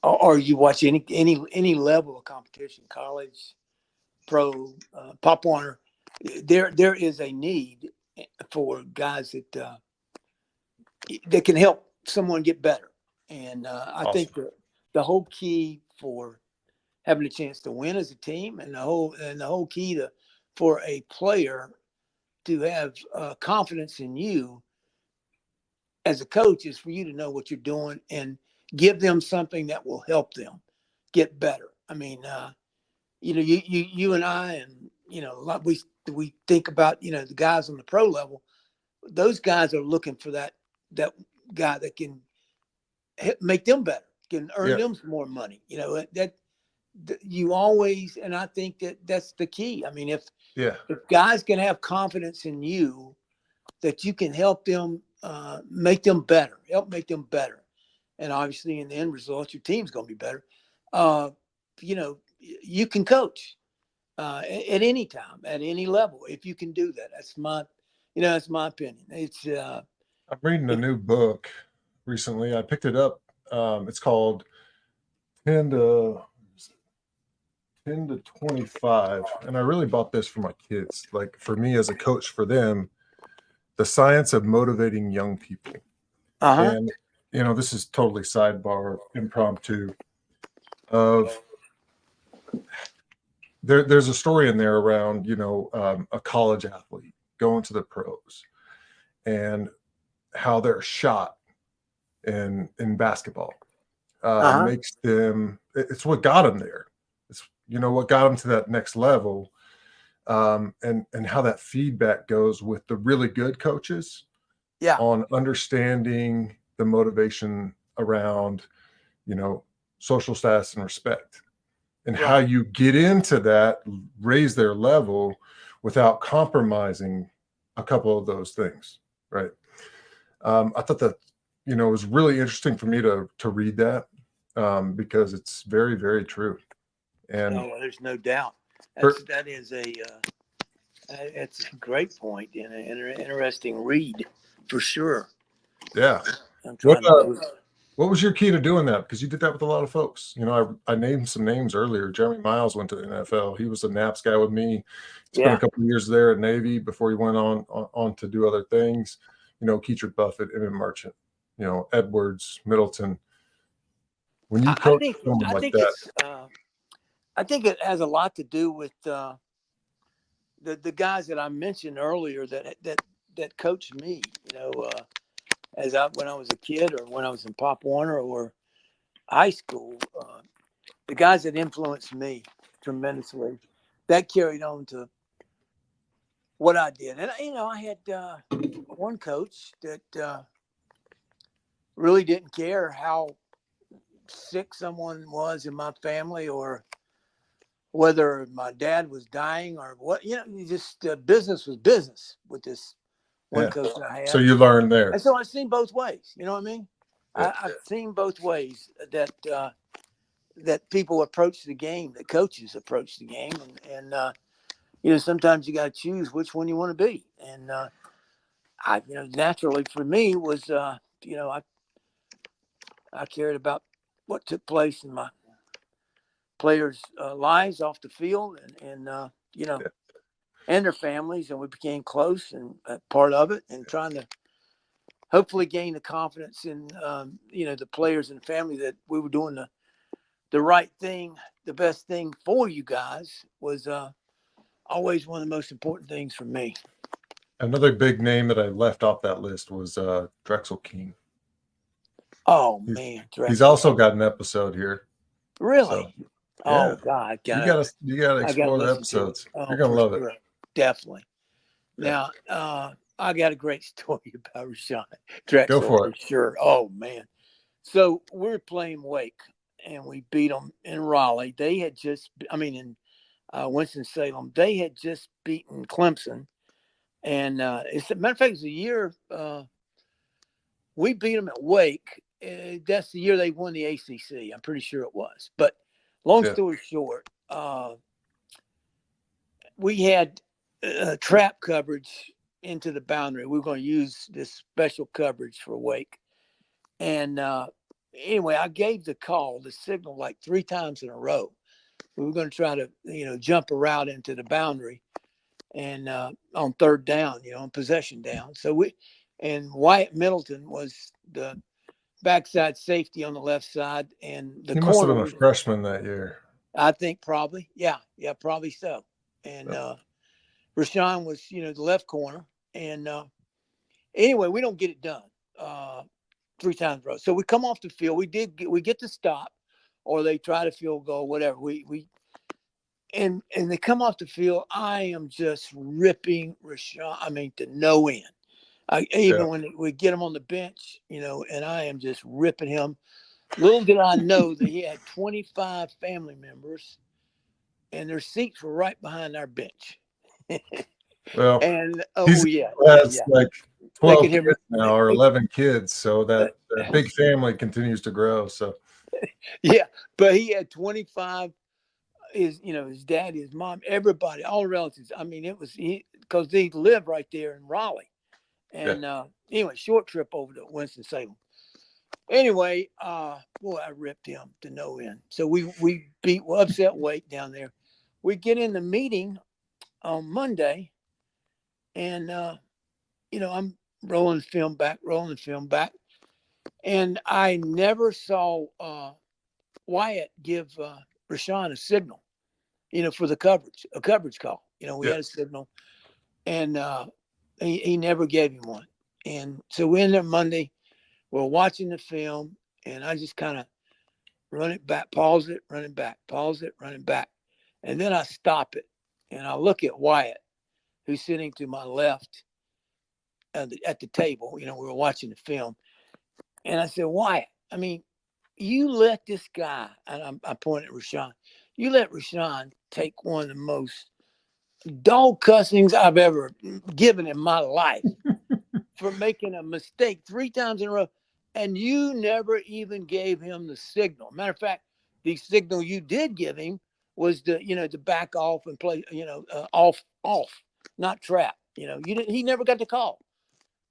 or you watch any level of competition, college, pro, Pop Warner, there is a need for guys that can help someone get better. And I think the whole key for having a chance to win as a team and the whole key for a player to have confidence in you as a coach is for you to know what you're doing and give them something that will help them get better. I mean, you and I, and a lot we think about the guys on the pro level. Those guys are looking for that guy that can make them better, can earn them some more money. That you always, and I think that's the key. I mean, if guys can have confidence in you, that you can help them help make them better. And obviously in the end result, your team's going to be better. You can coach at any time, at any level, if you can do that. That's my opinion. It's I'm reading a new book recently. I picked it up. It's called 10 to 25. And I really bought this for my kids. Like for me as a coach for them, the science of motivating young people. And, this is totally sidebar, impromptu of there's a story in there around, a college athlete going to the pros and how their shot in basketball makes them, it's what got them there. It's, what got them to that next level. And how that feedback goes with the really good coaches on understanding the motivation around, social status and respect and how you get into that, raise their level without compromising a couple of those things. Right. I thought that, it was really interesting for me to read that because it's very, very true. And there's no doubt. It's a great point and an interesting read for sure. Yeah. I'm trying to What was your key to doing that? Because you did that with a lot of folks. You know, I named some names earlier. Jeremy Miles went to the NFL. He was a Naps guy with me. Spent a Yeah. couple of years there at Navy before he went on to do other things. You know, Keetrich Buffett, Emmett Merchant, you know, Edwards, Middleton. When you I coach think someone I like think that, it's I think it has a lot to do with the guys that I mentioned earlier that coached me. You know, when I was a kid, or when I was in Pop Warner or high school, the guys that influenced me tremendously, that carried on to what I did. And you know, I had one coach that really didn't care how sick someone was in my family, or whether my dad was dying or what. You know, just business was business with this one yeah. coach I So had. you learned there. And so I've seen both ways. You know what I mean? Yeah. I've seen both ways that people approach the game, that coaches approach the game, and you know, sometimes you got to choose which one you want to be. And I, you know, naturally for me was, you know, I cared about what took place in my players' lives off the field, and you know, Yeah. and their families, and we became close and part of it, and trying to hopefully gain the confidence in you know, the players and family that we were doing the right thing, the best thing for you guys was always one of the most important things for me. Another big name that I left off that list was Drexel King. Oh He's, man, he's Drexel. also got an episode here. Really? So Oh yeah, God, you gotta I gotta explore the listen to it. episodes. You're Oh, gonna for love it. sure, definitely. Yeah. Now, I got a great story about Rashawn Go Drexel for for it. sure. Oh man, so we're playing Wake, and we beat them in Raleigh. They had just, I mean, in Winston Salem, they had just beaten Clemson, and it's a matter of fact, it's a year. We beat them at Wake. That's the year they won the ACC. I'm pretty sure it was. But long Yeah. story short, we had trap coverage into the boundary. We were going to use this special coverage for Wake. And anyway, I gave the call, the signal, like 3 times in a row. We were going to try to, you know, jump a route into the boundary, and on third down, you know, on possession down. And Wyatt Middleton was the backside safety on the left side, and the He must have corner been a was, freshman that year. I think, probably, yeah, probably so. And Rashawn was, you know, the left corner. And anyway, we don't get it done 3 times in a row. So we come off the field. We get the stop, or they try to field goal, whatever. And they come off the field. I am just ripping Rashawn. I mean, to no end. Even when we get him on the bench, you know, and I am just ripping him. Little did I know that he had 25 family members, and their seats were right behind our bench. Well, And he's yeah, has like they 12 could hear kids now, or me. 11 kids, so that big family continues to grow. So Yeah, but he had 25. His dad, his mom, everybody, all relatives. I mean, it was because they live right there in Raleigh. yeah, And anyway, short trip over to Winston-Salem. Anyway, boy, I ripped him to no end. So we upset Wake down there. We get in the meeting on Monday, and I'm rolling film back, and I never saw Wyatt give Rashawn a signal, you know, for a coverage call. You know, we yeah. had a signal, and he never gave him one. And so we're in there Monday. We're watching the film, and I just kind of run it back, pause it, run it back, pause it, run it back. And then I stop it, and I look at Wyatt, who's sitting to my left at the table. You know, we were watching the film. And I said, Wyatt, I mean, you let this guy, and I pointed at Rashawn, you let Rashawn take one of the most dog cussings I've ever given in my life for making a mistake 3 times in a row. And you never even gave him the signal. Matter of fact, the signal you did give him was to back off and play, off, not trap. He never got the call.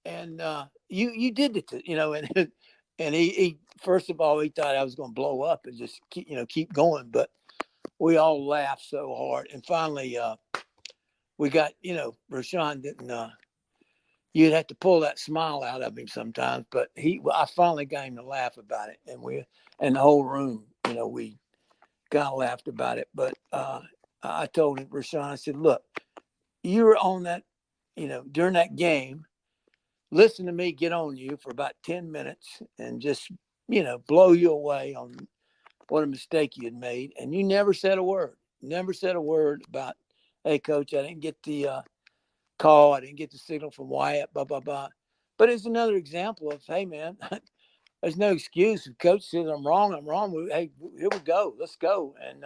And you did it, and And he first of all, he thought I was going to blow up and just keep going. But we all laughed so hard. And finally, we got, Rashawn didn't, you'd have to pull that smile out of him sometimes, but I finally got him to laugh about it. And the whole room, we kind of laughed about it. But I told him, Rashawn, I said, look, you were on that, during that game, listen to me get on you for about 10 minutes and just, blow you away on what a mistake you had made. And you never said a word about, hey, coach, I didn't get the call. I didn't get the signal from Wyatt, blah, blah, blah. But it's another example of, hey, man, there's no excuse. If coach says I'm wrong, Hey, here we go. Let's go. And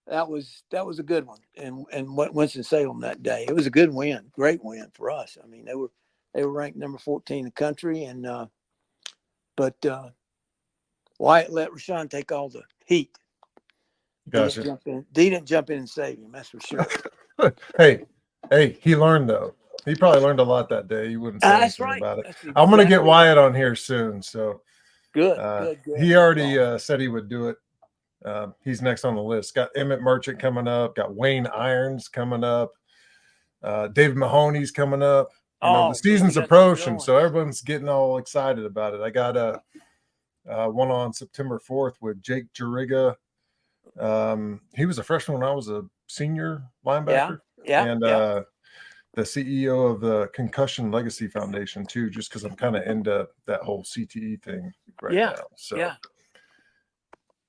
that was a good one. And Winston-Salem that day, it was a good win, great win for us. I mean, they were ranked number 14 in the country, and but Wyatt let Rashawn take all the heat. Gotcha. He didn't jump in and save him. That's for sure. Hey, he learned though. He probably learned a lot that day. He wouldn't say anything about it. Exactly. I'm going to get Wyatt on here soon. So good. He already said he would do it. He's next on the list. Got Emmett Merchant coming up. Got Wayne Irons coming up. David Mahoney's coming up. The season's approaching, so everyone's getting all excited about it. I got one on September 4th with Jake Juriga. He was a freshman when I was a senior linebacker. And the CEO of the Concussion Legacy Foundation too, just because I'm kind of into that whole CTE thing now. So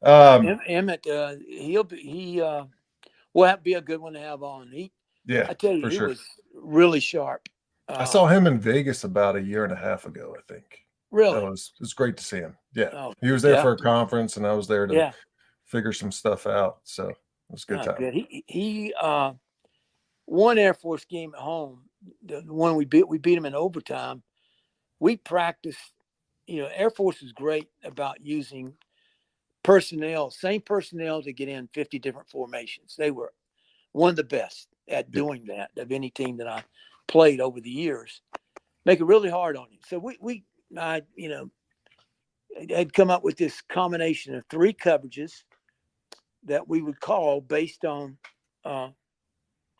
Emmett, will be a good one to have on. I tell you, he was really sharp. I saw him in Vegas about a year and a half ago, I think. Really? It was great to see him. Yeah. He was there for a conference, and I was there to figure some stuff out. So it was a good time. Good. He won Air Force game at home. The one we beat him in overtime. We practiced, Air Force is great about using same personnel to get in 50 different formations. They were one of the best at doing that of any team that I played over the years. Make it really hard on you. So I had come up with this combination of 3 coverages that we would call based on,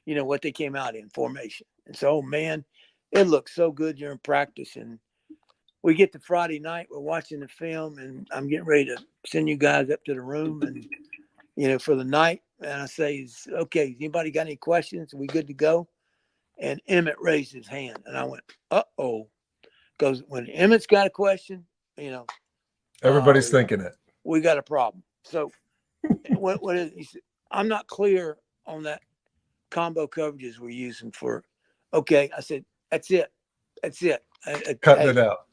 what they came out in formation. And so, man, it looked so good during practice. And we get to Friday night, we're watching the film, and I'm getting ready to send you guys up to the room and, for the night. And I say, okay, anybody got any questions? Are we good to go? And Emmett raised his hand, and I went, uh-oh. Because when Emmett's got a question, everybody's thinking it. We got a problem. So what is, he said, I'm not clear on that combo coverages we're using for, okay. I said, that's it. Cutting it out.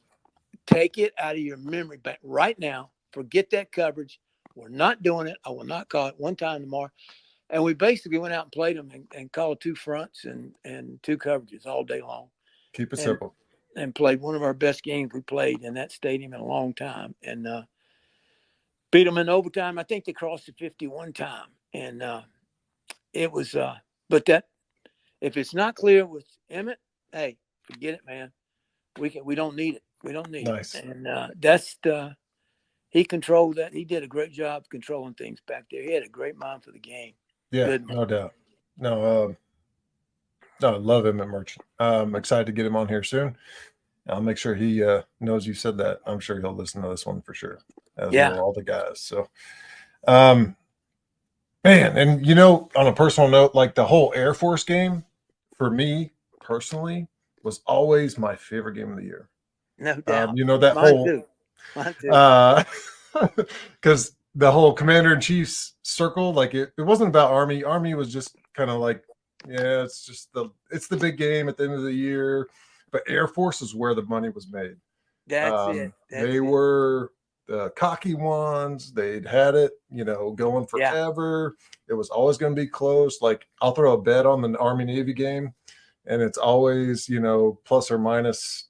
Take it out of your memory bank right now. Forget that coverage. We're not doing it. I will not call it one time tomorrow. And we basically went out and played them and called 2 fronts and 2 coverages all day long. Keep it simple. And played one of our best games we played in that stadium in a long time. And beat them in overtime. I think they crossed the 51 time. And it was, but that, if it's not clear with Emmett, hey, forget it, man. We don't need it. We don't need it. And that's he controlled that. He did a great job controlling things back there. He had a great mind for the game. Yeah, no doubt. No, I love Emmett Merchant. I'm excited to get him on here soon. I'll make sure he knows you said that. I'm sure he'll listen to this one for sure. As will all the guys. So, man, and on a personal note, like the whole Air Force game for me personally was always my favorite game of the year. No doubt. That Mine too. Because the whole commander-in-chief's circle, like it wasn't about Army. Army was just kind of like, it's the big game at the end of the year. But Air Force is where the money was made. That's it. They were the cocky ones. They'd had it, going forever. It was always going to be close. Like I'll throw a bet on the Army-Navy game, and it's always, plus or minus.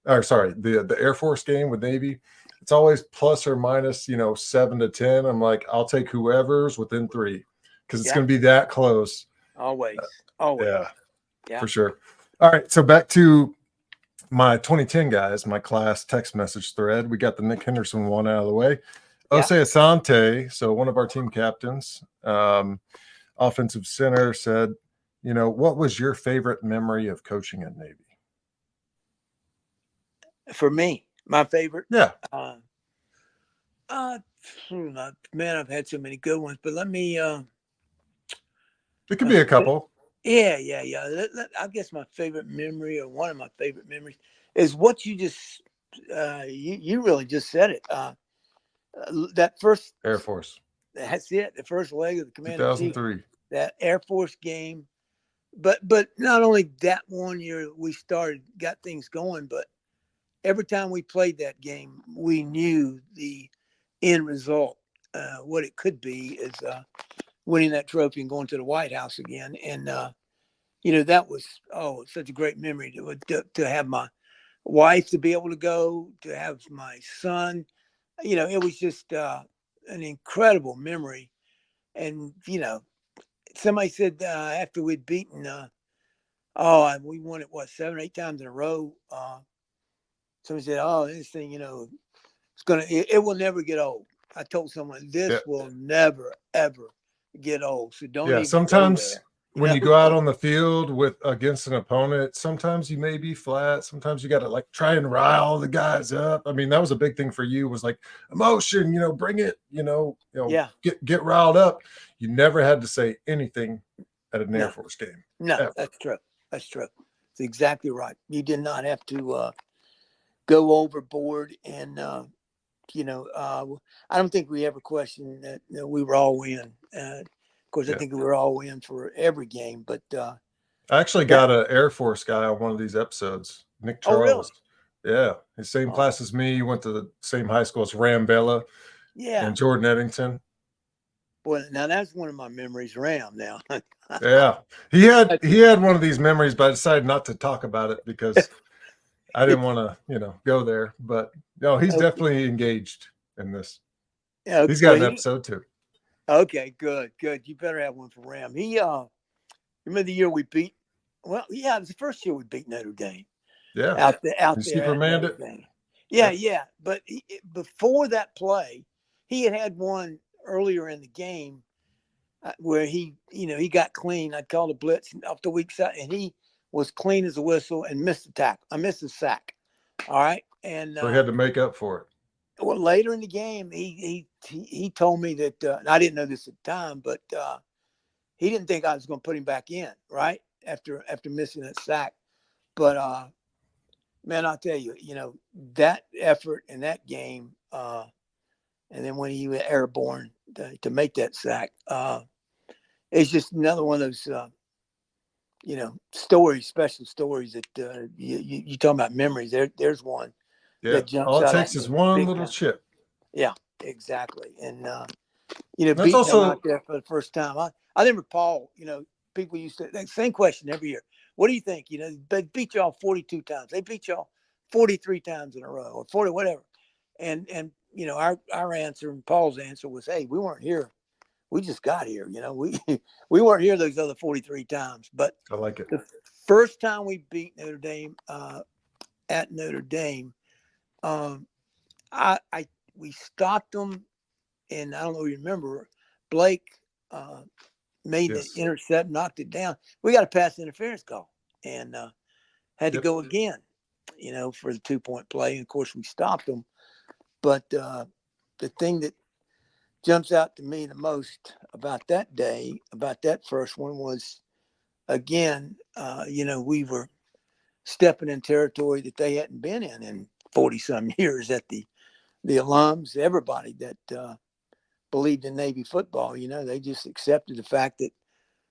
Or sorry, the Air Force game with Navy. It's always plus or minus, 7 to 10. I'm like, I'll take whoever's within 3 because it's going to be that close. Always. Yeah, for sure. All right, so back to my 2010 guys, my class text message thread, we got the Nick Henderson one out of the way. Yeah. Ose Asante, so one of our team captains, offensive center, said, what was your favorite memory of coaching at Navy? For me, my favorite. Yeah. Man, I've had so many good ones, but let me. It could be a couple. Yeah. I guess my favorite memory, or one of my favorite memories, is what you just. You really just said it. That first Air Force. That's it. The first leg of the Commander-in-Chief, 2003. that Air Force game. But not only that one year we got things going, but every time we played that game, we knew the end result, what it could be is winning that trophy and going to the White House again. And, that was, such a great memory to have my wife to be able to go, to have my son. It was just an incredible memory. And, somebody said after we'd beaten, we won it, 7 or 8 times in a row. Somebody said, this thing, it will never get old. I told someone this will never, ever get old. So don't even sometimes go there. When you go out on the field against an opponent, sometimes you may be flat. Sometimes you got to try and rile the guys up. I mean, that was a big thing for you, was emotion, bring it, get riled up. You never had to say anything at an Air Force game. No, ever. That's true. That's true. That's exactly right. You did not have to go overboard. And, I don't think we ever questioned that we were all in. Of course, I think we were all in for every game, but I actually got an Air Force guy on one of these episodes, Nick Charles. Oh, really? Yeah, his same class as me. You went to the same high school as Ram Bella. Yeah. And Jordan Eddington. Boy, now that's one of my memories, Ram. Now. Yeah, he had one of these memories, but I decided not to talk about it because I didn't want to, go there. But no, he's definitely engaged in this. Yeah, he's got an episode too. Okay, good. You better have one for Ram. He, remember the year we beat? Well, yeah, it was the first year we beat Notre Dame. Yeah, out there. Supermaned it. Yeah. But before that play, he had one earlier in the game where he got clean. I called a blitz off the weak side, and he was clean as a whistle and missed the tackle. I missed the sack. All right, and so he had to make up for it. Well, later in the game, he told me that I didn't know this at the time, but he didn't think I was going to put him back in right after missing that sack. But man, I'll tell you, that effort in that game, and then when he was airborne to make that sack, it's just another one of those, stories, special stories that you talking about memories. There's one. Yeah, all it takes is one little chip. Yeah, exactly. And that's beating also them out there for the first time. I remember Paul. People used to same question every year. What do you think? They beat y'all 42 times. They beat y'all 43 times in a row, or 40, whatever. And our answer and Paul's answer was, "Hey, we weren't here. We just got here. We weren't here those other 43 times." But I like it. The first time we beat Notre Dame at Notre Dame. We stopped them, and I don't know if you remember, Blake made the intercept, knocked it down. We got a pass interference call, and had to go again, for the 2-point play. And of course, we stopped them. But the thing that jumps out to me the most about that day, about that first one, was again, we were stepping in territory that they hadn't been in 40-some years. At the alums, everybody that believed in Navy football, they just accepted the fact that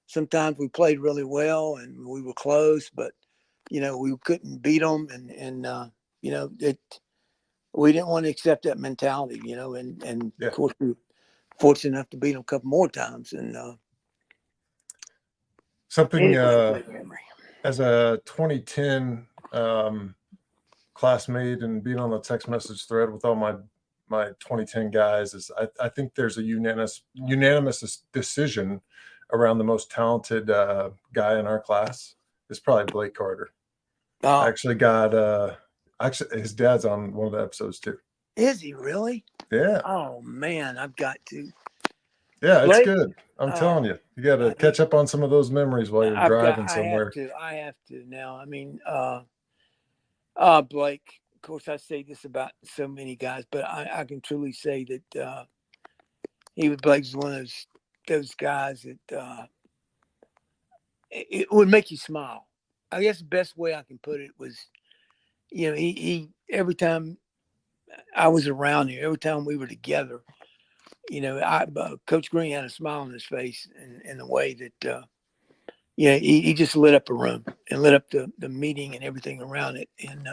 sometimes we played really well and we were close, but we couldn't beat them, and we didn't want to accept that mentality, and of course we were fortunate enough to beat them a couple more times. And something as a 2010 classmate and being on the text message thread with all my 2010 guys is I think there's a unanimous decision around the most talented guy in our class is probably Blake Carter. I Oh, actually got actually his dad's on one of the episodes too. is he really? Yeah. Oh man, I've got to. Yeah, it's Blake, good. I'm telling oh, you. You got to catch up on some of those memories while you're driving somewhere. I have to now. I mean, Blake, of course, I say this about so many guys, but I can truly say that Blake's one of those guys that it would make you smile. I guess the best way I can put it was, he every time I was around him, every time we were together, Coach Green had a smile on his face in a way that, he just lit up a room and lit up the meeting and everything around it. And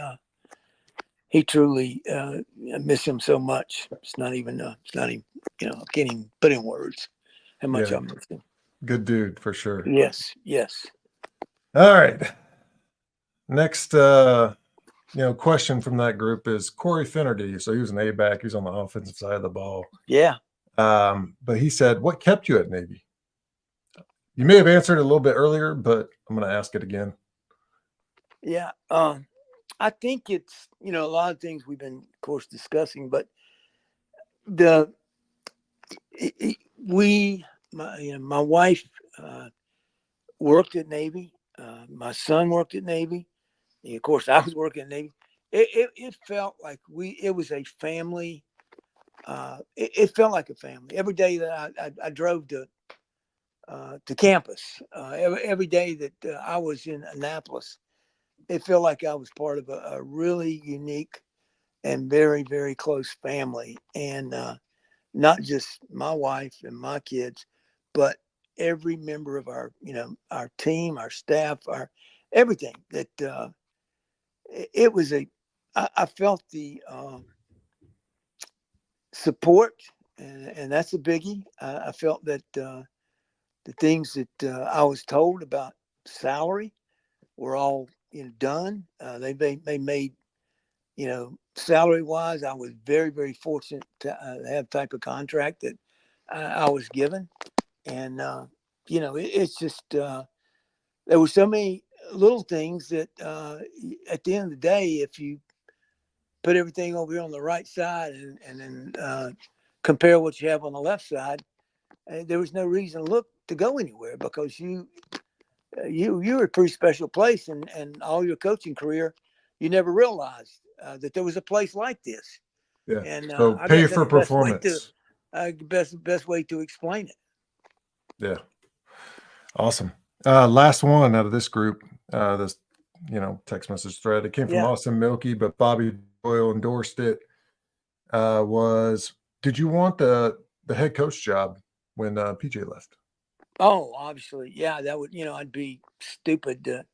he truly, I miss him so much. It's not even, I can't even put in words how much Yeah, I miss him. good dude for sure. Yes, yes. All right. Next question from that group is Corey Finnerty. So he was an A-back. He was on the offensive side of the ball. Yeah. But he said, what kept you at Navy? You may have answered it a little bit earlier, but I'm going to ask it again. Yeah. I think it's, a lot of things we've been, of course, discussing, but my wife worked at Navy. My son worked at Navy. And of course, I was working at Navy. It felt like it was a family. It felt like a family. Every day that I drove to campus, every day that I was in Annapolis, it felt like I was part of a really unique and very, very close family. And not just my wife and my kids, but every member of our team, our staff, our everything that it was I felt the support, and that's a biggie. I felt that the things that I was told about salary were all done. They made salary wise. I was very, very fortunate to have the type of contract that I was given, and it's just there were so many little things that at the end of the day, if you put everything over here on the right side and then compare what you have on the left side, there was no reason to go anywhere because you're a pretty special place, and all your coaching career, you never realized that there was a place like this. Yeah. And So I pay guess for that's the best way to performance. best way to explain it. Yeah. Awesome. Last one out of this group, this text message thread. It came from Yeah. Austin Milky, but Bobby Doyle endorsed it. Was did you want the head coach job when PJ left? Oh, obviously, yeah. That would, I'd be stupid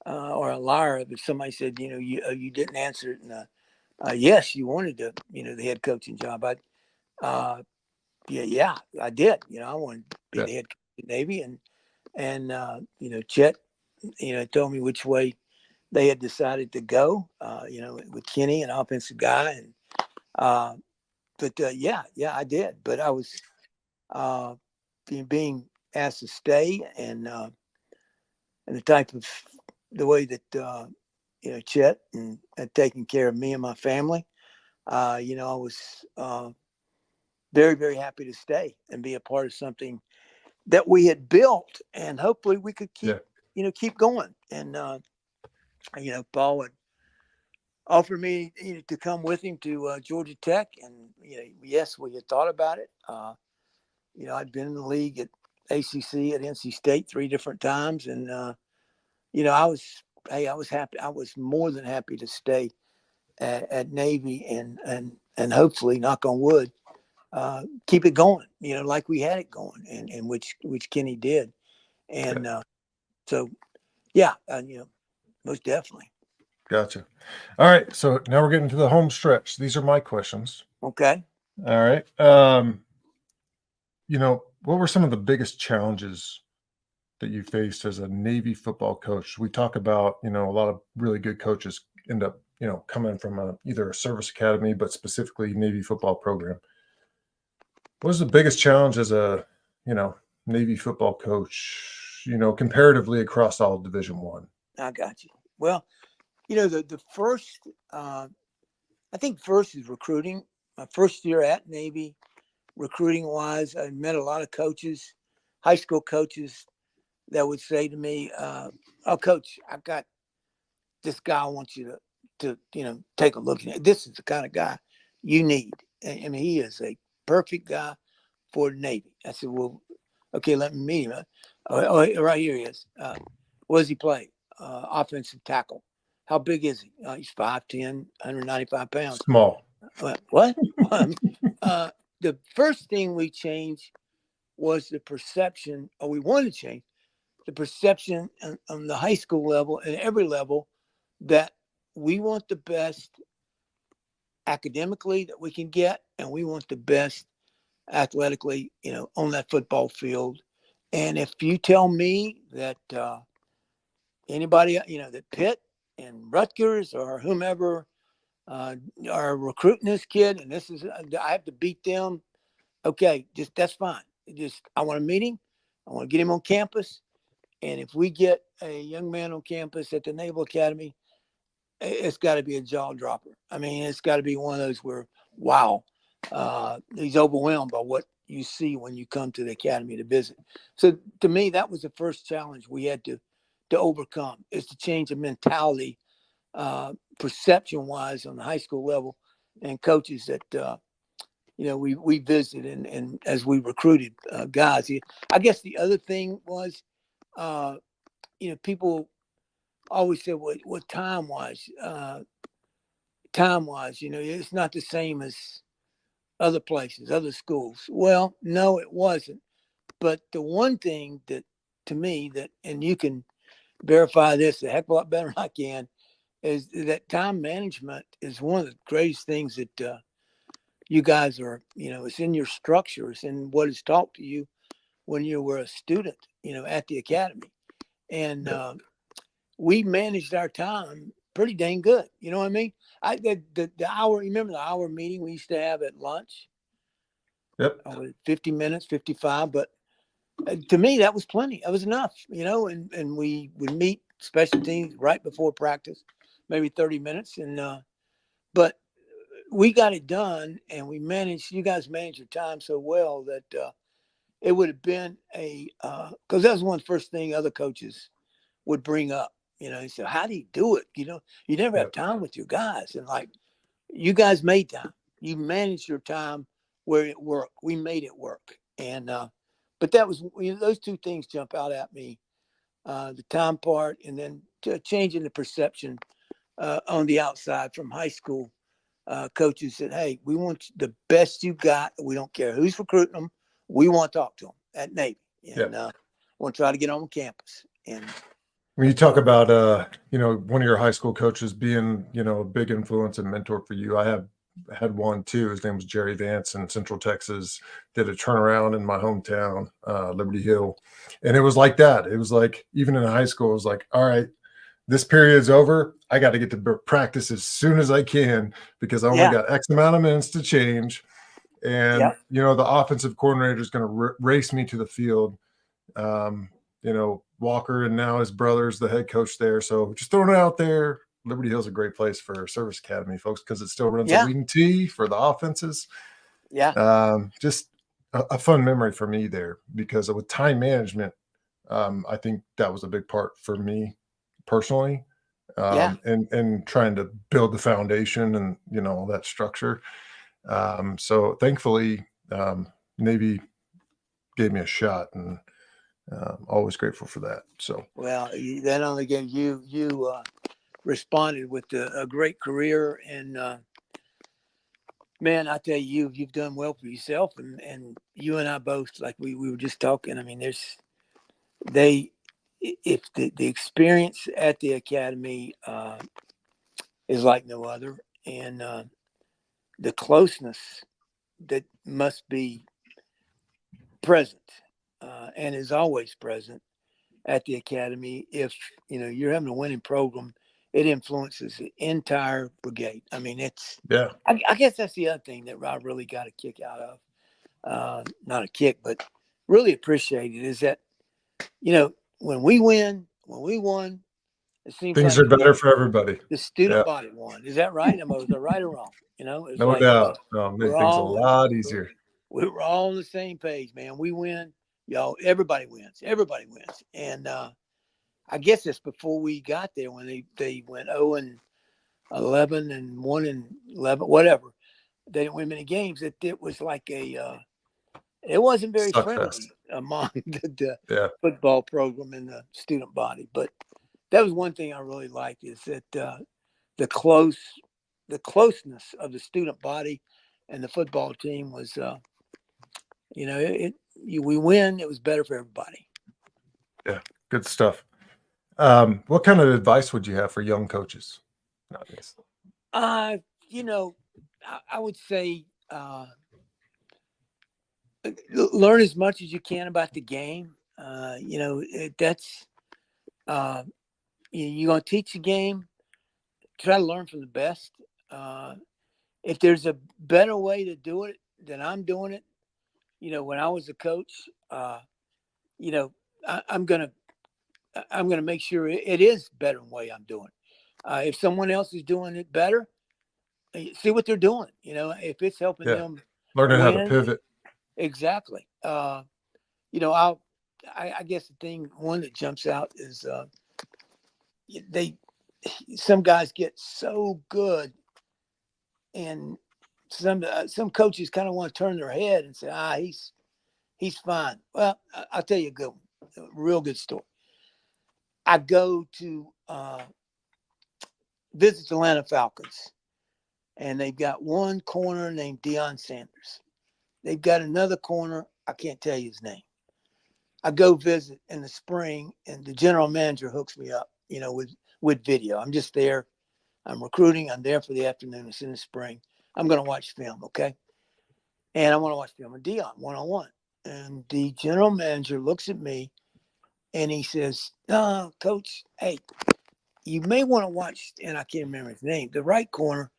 or a liar if somebody said, you didn't answer it. And yes, you wanted the head coaching job. Yeah, I did. I wanted to be Yeah. the head coach of the Navy, and Chet, told me which way they had decided to go. With Kenny, an offensive guy, and yeah, I did. But I was being asked to stay, and the way that Chet and had taken care of me and my family. I was very, very happy to stay and be a part of something that we had built, and hopefully we could keep going. And Paul would offer me to come with him to Georgia Tech, and yes, we had thought about it. I'd been in the league at ACC at NC State 3 different times, and I was happy. I was more than happy to stay at Navy, and hopefully, knock on wood, keep it going. Like we had it going, and which Kenny did, and so yeah, most definitely. Gotcha. All right. So now we're getting to the home stretch. These are my questions. Okay. All right. What were some of the biggest challenges that you faced as a Navy football coach? We talk about, a lot of really good coaches end up, coming from either a service academy, but specifically Navy football program. What was the biggest challenge as a, Navy football coach, comparatively across all Division I? I got you. Well, The first, I think first is recruiting. My first year at Navy, recruiting wise, I met a lot of coaches, high school coaches that would say to me, "Oh, coach, I've got this guy. I want you to take a look at. This is the kind of guy you need. I mean, he is a perfect guy for the Navy." I said, "Well, okay, let me meet him." Right here he is. What does he play? Offensive tackle. How big is he? He's 5'10", 195 pounds. Small. What? The first thing we changed was the perception, or we wanted to change the perception on the high school level and every level, that we want the best academically that we can get, and we want the best athletically, on that football field. And if you tell me that anybody, that Pitt and Rutgers or whomever are recruiting this kid, and this is, I have to beat them. Okay, that's fine. I want to meet him. I want to get him on campus. And if we get a young man on campus at the Naval Academy, it's got to be a jaw dropper. I mean, it's got to be one of those where, wow, he's overwhelmed by what you see when you come to the academy to visit. So to me, that was the first challenge we had to overcome, is to change the mentality, perception wise, on the high school level, and coaches that we visited and as we recruited guys. I guess the other thing was, people always said what time wise, it's not the same as other places, other schools. Well, no, it wasn't. But the one thing that, to me, that, and you can verify this a heck of a lot better than I can, is that time management is one of the greatest things that you guys are, it's in your structures and what is taught to you when you were a student, at the academy. And we managed our time pretty dang good. You know what I mean? The hour, remember the hour meeting we used to have at lunch? Yep. 50 minutes, 55. But to me, that was plenty. That was enough, and we would meet special teams right before practice, maybe 30 minutes. But we got it done, and you guys managed your time so well that it would have been because that was one of the first thing other coaches would bring up. He said, "How do you do it? You never have time with your guys." And like, you guys made time. You managed your time where it worked. We made it work. And but that was, those two things jump out at me: the time part, and then changing the perception on the outside from high school coaches that, hey, we want the best you got. We don't care who's recruiting them. We want to talk to them at Navy, and want to try to get on campus. And when you talk about, one of your high school coaches being, a big influence and mentor for you, I had one too. His name was Jerry Vance in Central Texas. Did a turnaround in my hometown, Liberty Hill. And it was like that. It was like, even in high school, it was like, all right, this period's over. I got to get to practice as soon as I can because I only got X amount of minutes to change. And, the offensive coordinator is going to race me to the field. Walker and now his brother's the head coach there. So just throwing it out there. Liberty Hill's a great place for service academy folks because it still runs a lean tee for the offenses. Just a fun memory for me there because with time management, I think that was a big part for me personally. And trying to build the foundation and, all that structure. So thankfully, Navy gave me a shot, and always grateful for that. So, well, that only gave you responded with a great career, and man, I tell you, you've done well for yourself, and you and I both, like we were just talking. I mean, if the experience at the academy is like no other, and the closeness that must be present and is always present at the academy. If you're having a winning program, it influences the entire brigade. I mean, I guess that's the other thing that I really got a kick out of. Not a kick, but really appreciated is that when we won, It seems Things like are better for everybody. the student Yeah, body won. Is that right? Am I was I right or wrong? Is that right? Was I right or wrong? It's no like doubt. we're Made things a all lot easier. we were all on the same page, man. We win, y'all. Everybody wins. Everybody wins. And I guess it's before we got there when they went 0-11 and 1-11, whatever. They didn't win many games. It was like it wasn't very Suck friendly fest. among the Yeah, football program and the student body. But that was one thing I really liked is that the closeness of the student body and the football team was, we win. It was better for everybody. yeah, good stuff. What kind of advice would you have for young coaches nowadays? I would say learn as much as you can about the game. That's you're going to teach the game. Try to learn from the best. If there's a better way to do it than I'm doing it, when I was a coach, you know, I'm gonna make sure it is better than the way I'm doing. If someone else is doing it better, see what they're doing. If it's helping Yeah, them learning how to win, pivot. exactly. I guess the one that jumps out is some guys get so good, and some coaches kind of want to turn their head and say, he's fine. Well, I'll tell you a good one, a real good story. I go to visit the Atlanta Falcons, and they've got one corner named Deion Sanders. They've got another corner, I can't tell you his name. I go visit in the spring, and the general manager hooks me up, with video. I'm just there. I'm recruiting. I'm there for the afternoon. It's in the spring. I'm going to watch film, okay? And I want to watch film with Deion one-on-one. And the general manager looks at me, and he says, "No, coach, hey, you may want to watch," and I can't remember his name, the right corner,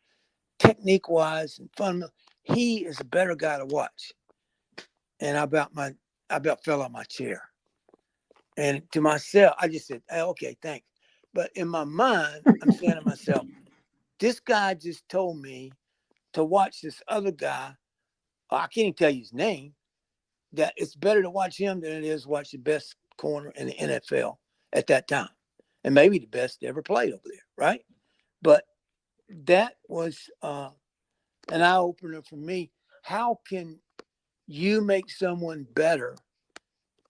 technique-wise and fundamental. He is a better guy to watch. And I about fell on my chair. And to myself, I just said, "Hey, okay, thanks." But in my mind, I'm saying to myself, this guy just told me to watch this other guy. I can't even tell you his name. That it's better to watch him than it is watch the best corner in the NFL at that time, and maybe the best ever played over there, right? But that was an eye opener for me. How can you make someone better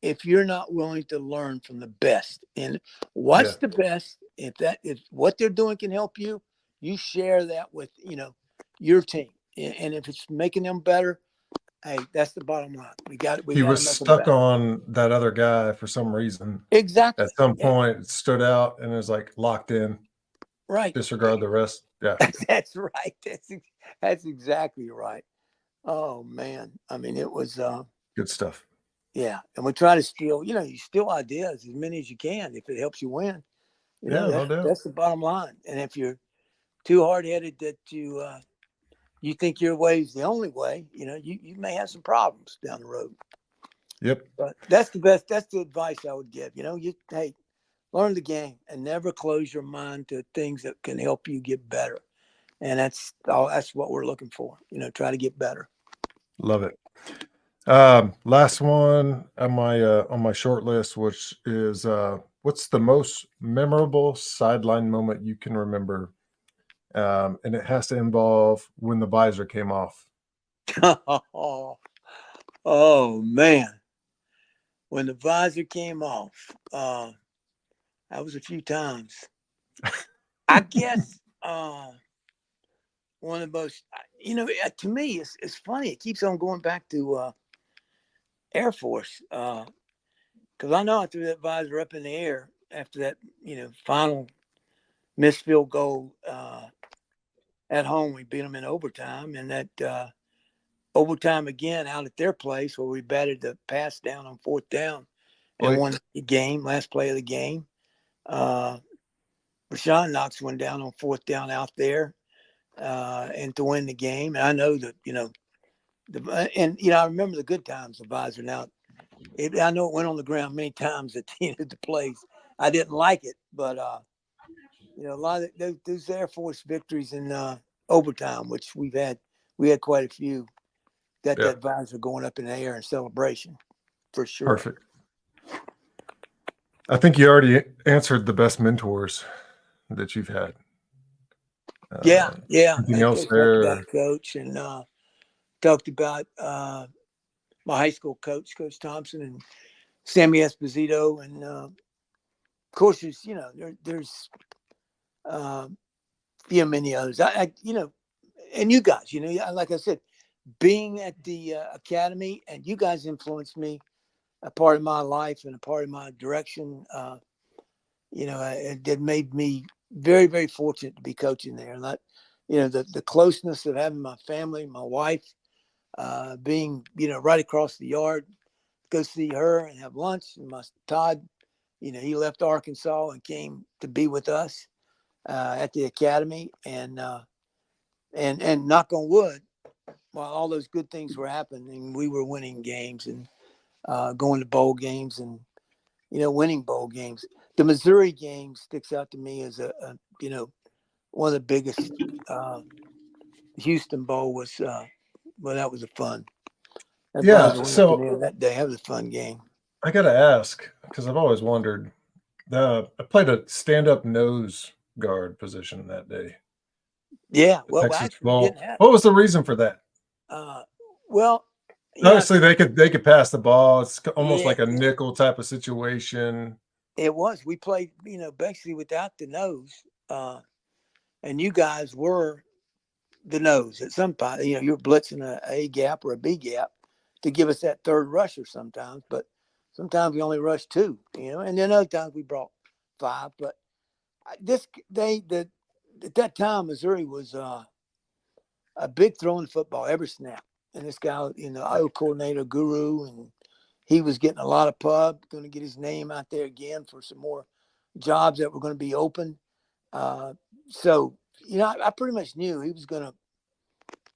if you're not willing to learn from the best and Yeah, watch the best? If what they're doing can help you, you share that with your team, and if it's making them better, hey, that's the bottom line. We got he to was make them stuck better. on that other guy for some reason. At Exactly. some Yeah. point, it stood out and was like locked in. Right. Disregard the rest. Yeah, That's right. That's exactly right. Oh man. I mean, it was good stuff. yeah. And we try to steal, you steal ideas as many as you can if it helps you win. Yeah, no doubt. That's the bottom line. And if you're too hard headed that you think your way is the only way, you may have some problems down the road. Yep. But that's the advice I would give. Hey, learn the game and never close your mind to things that can help you get better. And that's what we're looking for. Try to get better. Love it. Last one on my short list, which is what's the most memorable sideline moment you can remember? And it has to involve when the visor came off. Oh man, when the visor came off, that was a few times. I guess one of the most, to me, it's funny. It keeps on going back to Air Force because I know I threw that visor up in the air after that, final missed field goal at home. We beat them in overtime, and that overtime again out at their place where we batted the pass down on fourth down and Like, won the game, last play of the game. Rashawn knocks one down on fourth down out there and to win the game. And I know that, I remember the good times of visor. Now, I know it went on the ground many times at the end of the plays. I didn't like it, but a lot of those Air Force victories in overtime, which we had quite a few. Got Yeah. that visor going up in the air in celebration, for sure. Perfect. I think you already answered the best mentors that you've had. Yeah. Anything I else talked about there? Coach, and talked about my high school coach, Coach Thompson, and Sammy Esposito, and of course, there's many others. And you guys, like I said, being at the academy, and you guys influenced me, a part of my life and a part of my direction. It made me very, very fortunate to be coaching there. And that, the closeness of having my family, my wife, being, right across the yard, go see her and have lunch. And my Todd, he left Arkansas and came to be with us at the academy, and knock on wood, while all those good things were happening, we were winning games and going to bowl games and, winning bowl games. The Missouri game sticks out to me as one of the biggest. Houston Bowl was, that was a fun. That Yeah. visor went up in So there that day. That was a fun game. I got to ask, because I've always wondered, I played a stand-up nose guard position that day. Yeah. The Well, Texas actually, we Bowl. didn't have. What was the reason for that? Well, Obviously, they could pass the ball. It's almost yeah, like a nickel type of situation. it was. We played, basically without the nose, and you guys were the nose at some point. You're blitzing a gap or a B gap to give us that third rusher sometimes, but sometimes we only rush two, and then other times we brought five. But at that time, Missouri was a big throwing football every snap. And this guy, O coordinator guru, and he was getting a lot of pub, going to get his name out there again for some more jobs that were going to be open. So, I pretty much knew he was going to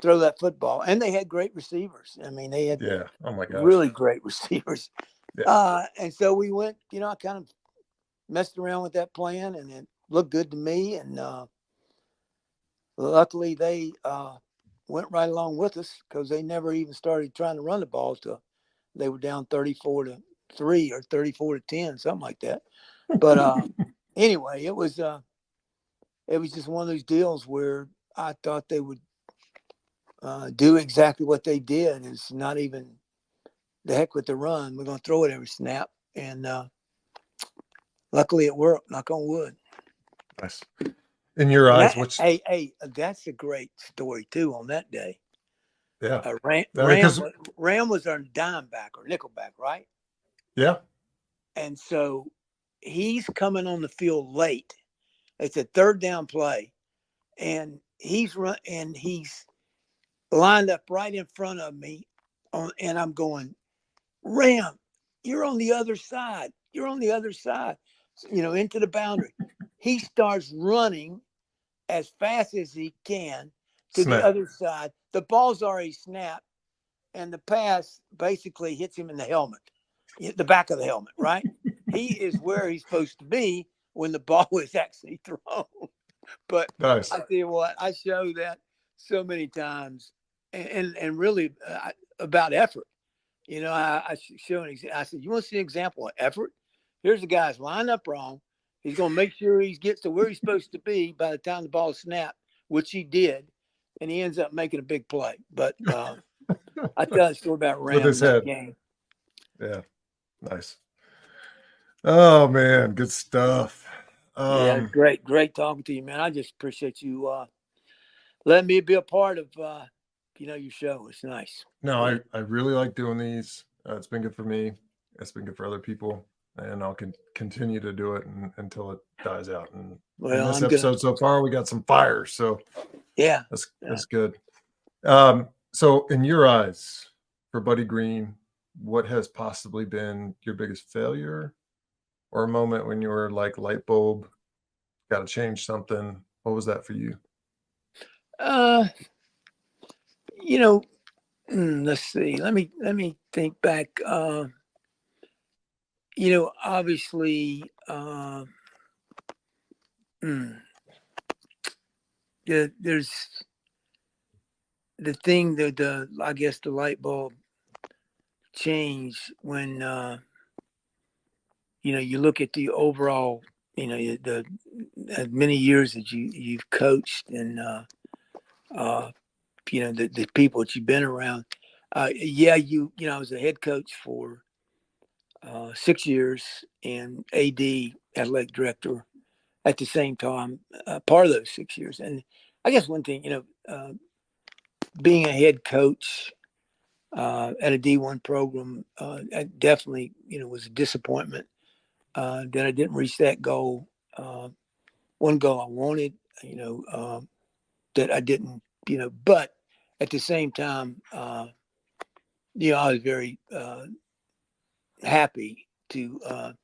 throw that football. And they had great receivers. I mean, they had Yeah. Oh my gosh. really great receivers. Yeah. And so we went, I kind of messed around with that plan, and it looked good to me. And luckily, they went right along with us, because they never even started trying to run the ball till they were down 34-3 or 34-10, something like that. But anyway, it was just one of those deals where I thought they would do exactly what they did. It's not even the heck with the run. We're going to throw it every snap. And luckily it worked, knock on wood. Nice. In your eyes, Hey, that's a great story too on that day. Yeah. Ram was our dime back or nickel back, right? Yeah. And so he's coming on the field late. It's a third down play, and he's lined up right in front of me, and I'm going, Ram, you're on the other side. You're on the other side, into the boundary. He starts running as fast as he can to the other side. The ball's already snapped, and the pass basically hits him in the helmet, the back of the helmet, right? He is where he's supposed to be when the ball is actually thrown. But nice. I tell you what, I show that so many times, and really about effort. I show an example. I said, you want to see an example of effort? Here's the guy's lined up wrong. He's going to make sure he gets to where he's supposed to be by the time the ball snapped, which he did, and he ends up making a big play. But I tell a story about Ram in that game. Yeah, nice. Oh man, good stuff. Yeah, great talking to you, man. I just appreciate you letting me be a part of your show. It's nice. No, I really like doing these. It's been good for me. It's been good for other people, and I'll continue to do it until it dies out. And in this episode so far, we got some fire. So yeah, that's good. So in your eyes, for Buddy Green, what has possibly been your biggest failure, or a moment when you were like light bulb, got to change something? What was that for you? Let's see. Let me think back. Obviously, there's the thing that I guess the light bulb changed when you look at the overall, the many years that you've coached and the people that you've been around. I was a head coach for 6 years and AD, athletic director, at the same time, part of those 6 years. And I guess one thing, being a head coach at a D1 program, I definitely, was a disappointment that I didn't reach that goal. One goal I wanted, that I didn't, but at the same time, I was very happy to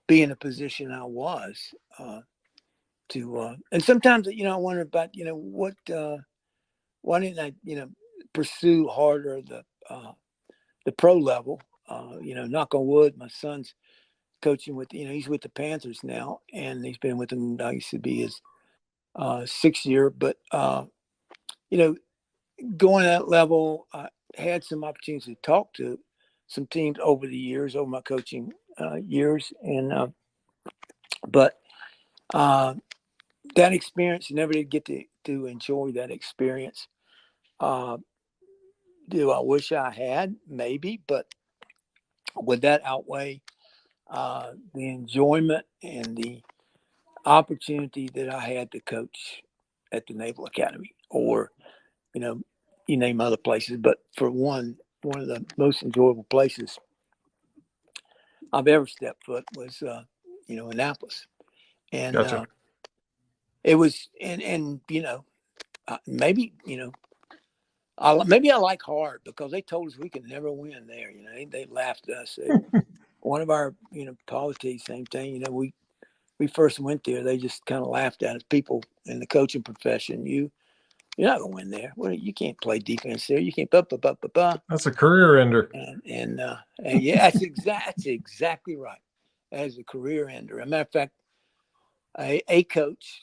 be in a position I was and sometimes, I wonder about, what, why didn't I, pursue harder the pro level? Knock on wood, my son's coaching with, he's with the Panthers now, and he's been with them. I used to be his 6th year, but going that level, I had some opportunities to talk to some teams over the years, over my coaching years, and but that experience, never did get to enjoy that experience. Do I wish I had? Maybe, but would that outweigh the enjoyment and the opportunity that I had to coach at the Naval Academy, or you name other places? But for one of the most enjoyable places I've ever stepped foot was Annapolis, and Gotcha. it was and maybe maybe I like hard, because they told us we could never win there. They laughed at us. One of our policies, same thing. We first went there, they just kind of laughed at us. People in the coaching profession, you're not gonna win there. Well, you can't play defense there. You can't. That's a career ender. And yeah, that's exactly right. As a career ender. As a matter of fact, a coach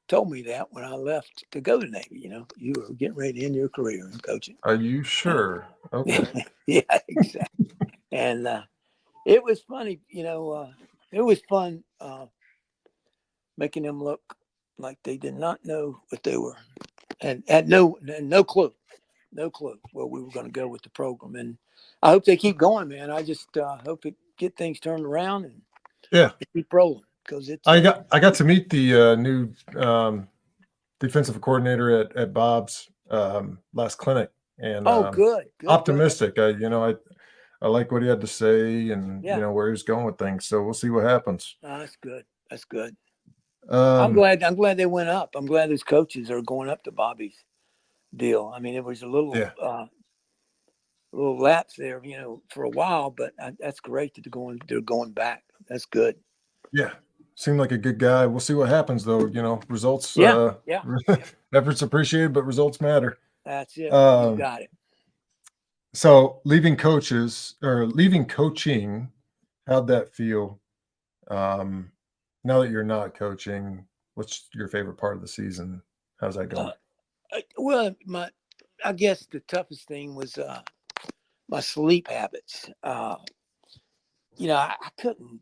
told me that when I left to go to Navy. You were getting ready to end your career in coaching. Are you sure? Okay. Yeah, exactly. And it was funny. It was fun making them look like they did not know what they were, and had no clue where we were going to go with the program. And I hope they keep going, man. I just hope it get things turned around and keep rolling, because it's. I got to meet the new defensive coordinator at Bob's last clinic, and good. optimistic. I like what he had to say, and where he was going with things. So we'll see what happens. That's good. I'm glad they went up. I'm glad those coaches are going up to Bobby's deal. I mean, it was a little lapse there, for a while, but that's great that they're going back. That's good. Yeah, seemed like a good guy. We'll see what happens, though. Results. Efforts appreciated, but results matter. That's it. You got it. So leaving coaching, how'd that feel? Now that you're not coaching, what's your favorite part of the season? How's that going? Well, I guess the toughest thing was my sleep habits. I couldn't,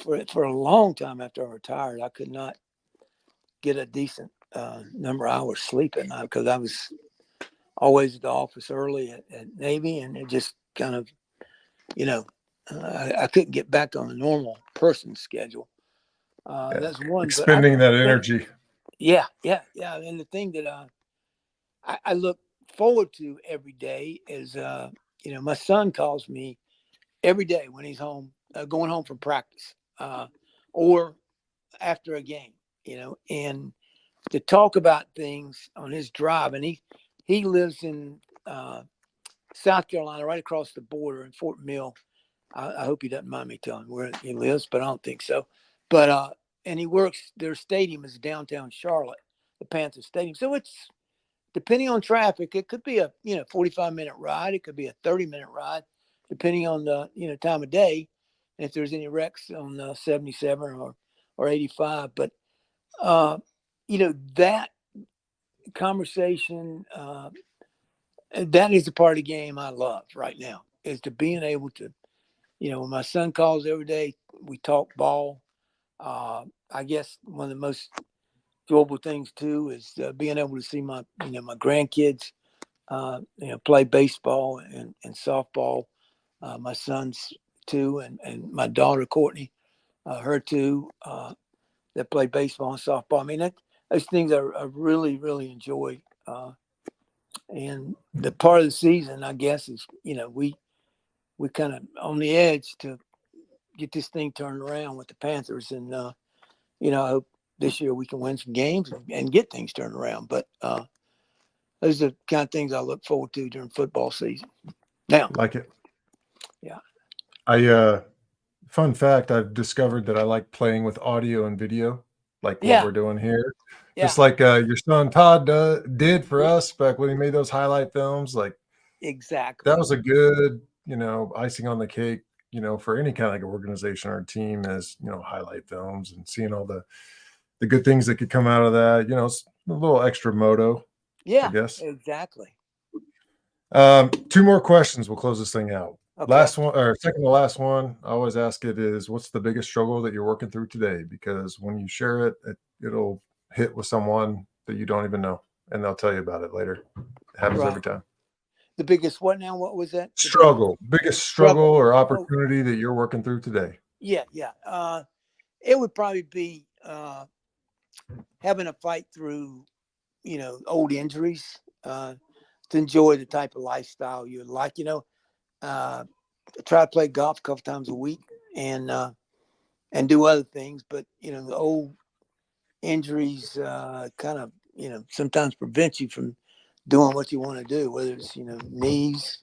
for a long time after I retired, I could not get a decent number of hours sleep at night, because I was always at the office early at Navy, and it just kind of, I couldn't get back on a normal person's schedule. That's one. Expending that energy. Yeah. And the thing that I look forward to every day is, my son calls me every day when he's home, going home from practice, or after a game, and to talk about things on his drive. And he lives in South Carolina, right across the border in Fort Mill. I hope he doesn't mind me telling where he lives, but I don't think so. But and he works. Their stadium is downtown Charlotte, the Panthers Stadium. So it's, depending on traffic, it could be a 45-minute ride. It could be a 30-minute ride, depending on the time of day, and if there's any wrecks on 77 or 85. But that conversation. That is the part of the game I love right now, is to being able to, when my son calls every day, we talk ball. I guess one of the most enjoyable things too is being able to see my grandkids, play baseball and softball. My sons too, and my daughter Courtney, her too, that play baseball and softball. I mean, those things I really, really enjoy. And the part of the season, I guess, is we kind of on the edge to get this thing turned around with the Panthers, and I hope this year we can win some games and get things turned around. But those are the kind of things I look forward to during football season. Now, Like it. yeah. Fun fact, I've discovered that I like playing with audio and video, like what Yeah. we're doing here. Yeah. Just like your son Todd did for us back when he made those highlight films. Like, Exactly. that was a good, icing on the cake, for any kind of like organization or team, is, highlight films and seeing all the good things that could come out of that. It's a little extra moto, Yeah. I guess. Exactly. 2 more questions. We'll close this thing out. Okay. Last one, or second to last one, I always ask it is, what's the biggest struggle that you're working through today? Because when you share it, it'll hit with someone that you don't even know, and they'll tell you about it later. It happens Right. every time. The biggest what now? What was that? Biggest struggle or opportunity that you're working through today. Yeah. It would probably be having to fight through, old injuries, to enjoy the type of lifestyle you like. I try to play golf a couple times a week and do other things, but the old injuries kind of sometimes prevent you from doing what you want to do, whether it's knees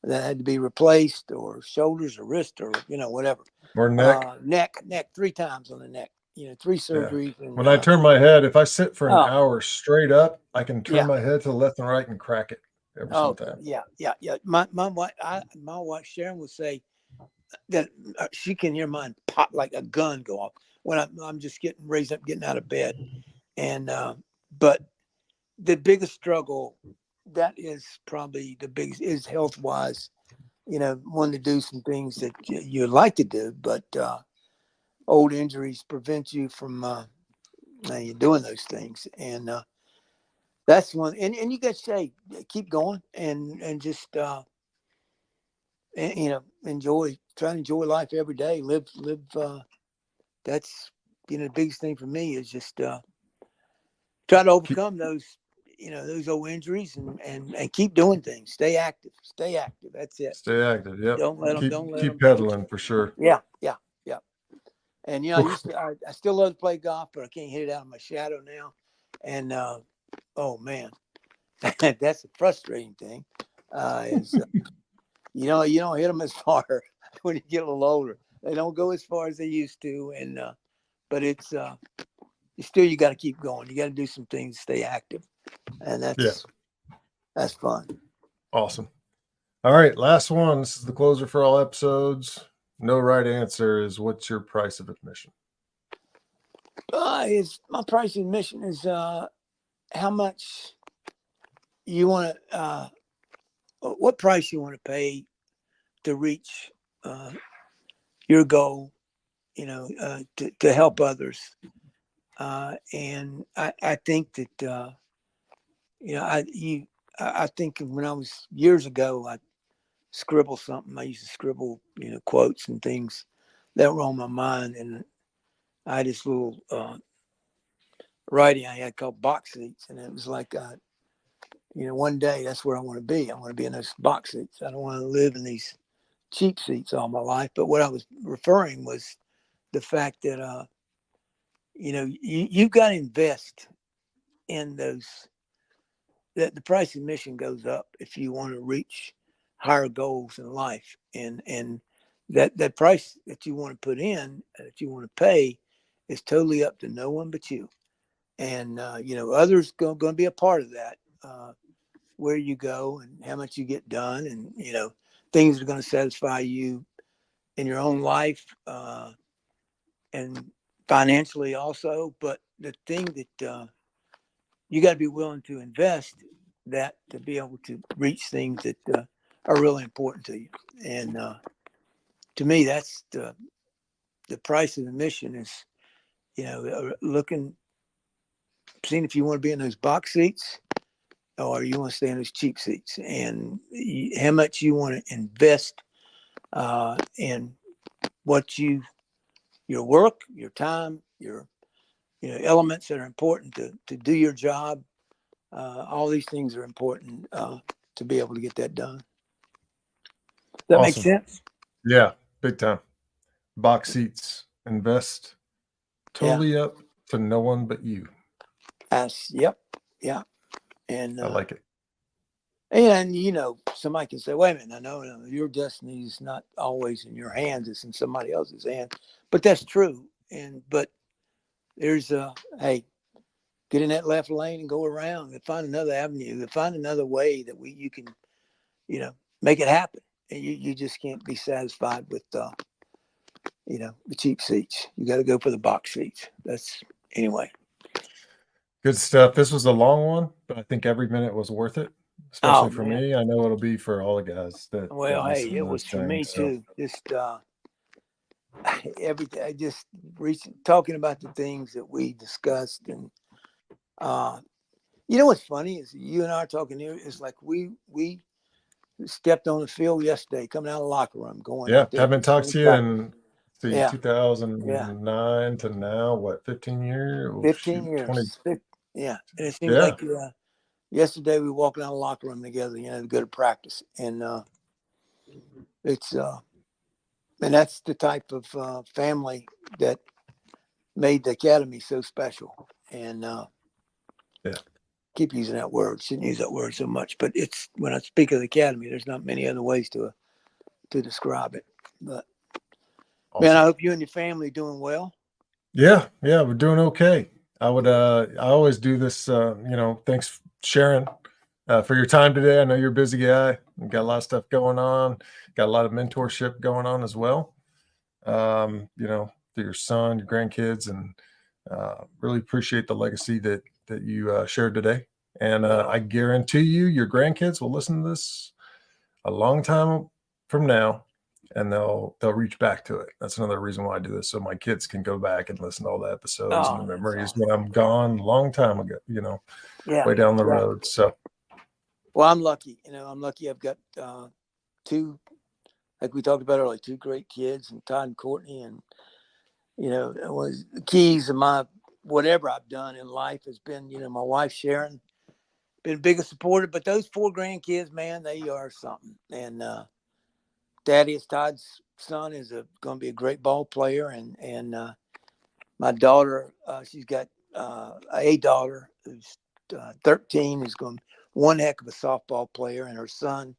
that had to be replaced, or shoulders, or wrist, or whatever. Or neck. Neck 3 times on the neck. 3 surgeries. Yeah. And, when I turn my head, if I sit for an Oh. hour straight up, I can turn Yeah. my head to the left and right and crack it every single time. Yeah. My wife Sharon would say that she can hear mine pop like a gun go off when I'm just raised up, getting out of bed. And but the biggest struggle, that is probably the biggest, is health wise. Wanting to do some things that you like to do, but old injuries prevent you from doing those things. And that's one. And you got to say, keep going and just try to enjoy life every day. Live. That's the biggest thing for me is just try to overcome those old injuries and keep doing things. Stay active. That's it. Stay active. Yep. Don't let them. Keep pedaling for sure. Yeah. And I still love to play golf, but I can't hit it out of my shadow now. And oh man, that's a frustrating thing. Is you don't hit them as far when you get a little older. They don't go as far as they used to, and but it's still, you got to keep going. You got to do some things to stay active, and that's fun. Awesome. All right, last one. This is the closer for all episodes. No right answer is, what's your price of admission? My price of admission is how much you want to, what price you want to pay to reach your goal, to help others. And I think that, I think when I was years ago, I scribble something. I used to scribble, quotes and things that were on my mind. And I had this little writing I had called box seats. And it was like, one day that's where I want to be. I want to be in those box seats. I don't want to live in these cheap seats all my life. But what I was referring was the fact that, you've got to invest in those, that the price of admission goes up if you want to reach higher goals in life. And that price that you want to put in, that you want to pay, is totally up to no one but you. And, others going to be a part of that, where you go and how much you get done. And, things are going to satisfy you in your own life, and financially also. But the thing that you got to be willing to invest that to be able to reach things that are really important to you. And to me, that's the price of admission is, seeing if you want to be in those box seats or you want to stay in those cheap seats, and how much you want to invest in what your work, your time, your elements that are important to do your job. All these things are important to be able to get that done. Does that make Awesome. sense? Yeah, big time. Box seats, invest totally up to no one but you. Yep. Yeah. And I like it. and somebody can say, wait a minute, I know your destiny is not always in your hands, it's in somebody else's hands. But that's true. But there's hey, get in that left lane and go around and find another avenue, and find another way that you can, make it happen. And you just can't be satisfied with the cheap seats. You got to go for the box seats. That's anyway. Good stuff. This was a long one, but I think every minute was worth it, especially for Man. me. I know it'll be for all the guys that Well, listen hey, to it this was for thing, me so. too. Just everything. I just talking about the things that we discussed, and what's funny is you and I are talking here. It's like we stepped on the field yesterday, coming out of the locker room, going Yeah, out there. haven't talked to you in Yeah. 2009 to now, what, 15 years? Oh, 15 shoot, 20. years. Yeah, and it seems Yeah. like yesterday we were walking out of the locker room together, to go to practice, and it's and that's the type of family that made the academy so special. And Yeah. keep using that word. Shouldn't use that word so much, but it's when I speak of the academy, there's not many other ways to describe it. But Awesome. man, I hope you and your family are doing well. Yeah, we're doing okay. I always do this, thanks Sharon for your time today. I know you're a busy guy. You got a lot of stuff going on, got a lot of mentorship going on as well. To your son, your grandkids, and really appreciate the legacy that you shared today. And I guarantee you, your grandkids will listen to this a long time from now, and they'll reach back to it. That's another reason why I do this, so my kids can go back and listen to all the episodes and the memories when I'm gone a long time ago, way down the road. So, well, I'm lucky. I'm lucky. I've got two, like we talked about earlier, two great kids, and Todd and Courtney, and it was the keys of my whatever I've done in life has been, my wife Sharon, been biggest supporter, but those 4 grandkids, man, they are something. And Thaddeus, Todd's son, is going to be a great ball player, and my daughter, she's got a daughter who's 13, is going to be one heck of a softball player, and her son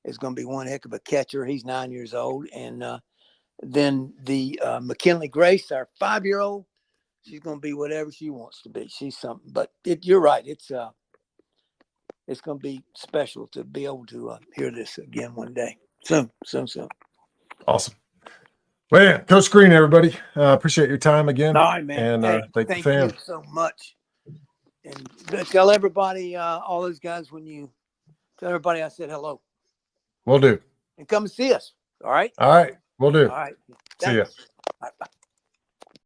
is going to be one heck of a catcher. He's 9 years old, and then the McKinley Grace, our 5-year-old, she's going to be whatever she wants to be. She's something. But you're right. It's going to be special to be able to hear this again one day. Soon. awesome. Well, yeah, Coach Green, everybody. Appreciate your time again. All right, man. And hey, thank you fam. so much. And tell everybody, all those guys, when you tell everybody I said hello. Will do. And come and see us. All right? All right. Will do. All right. See ya. All right, bye.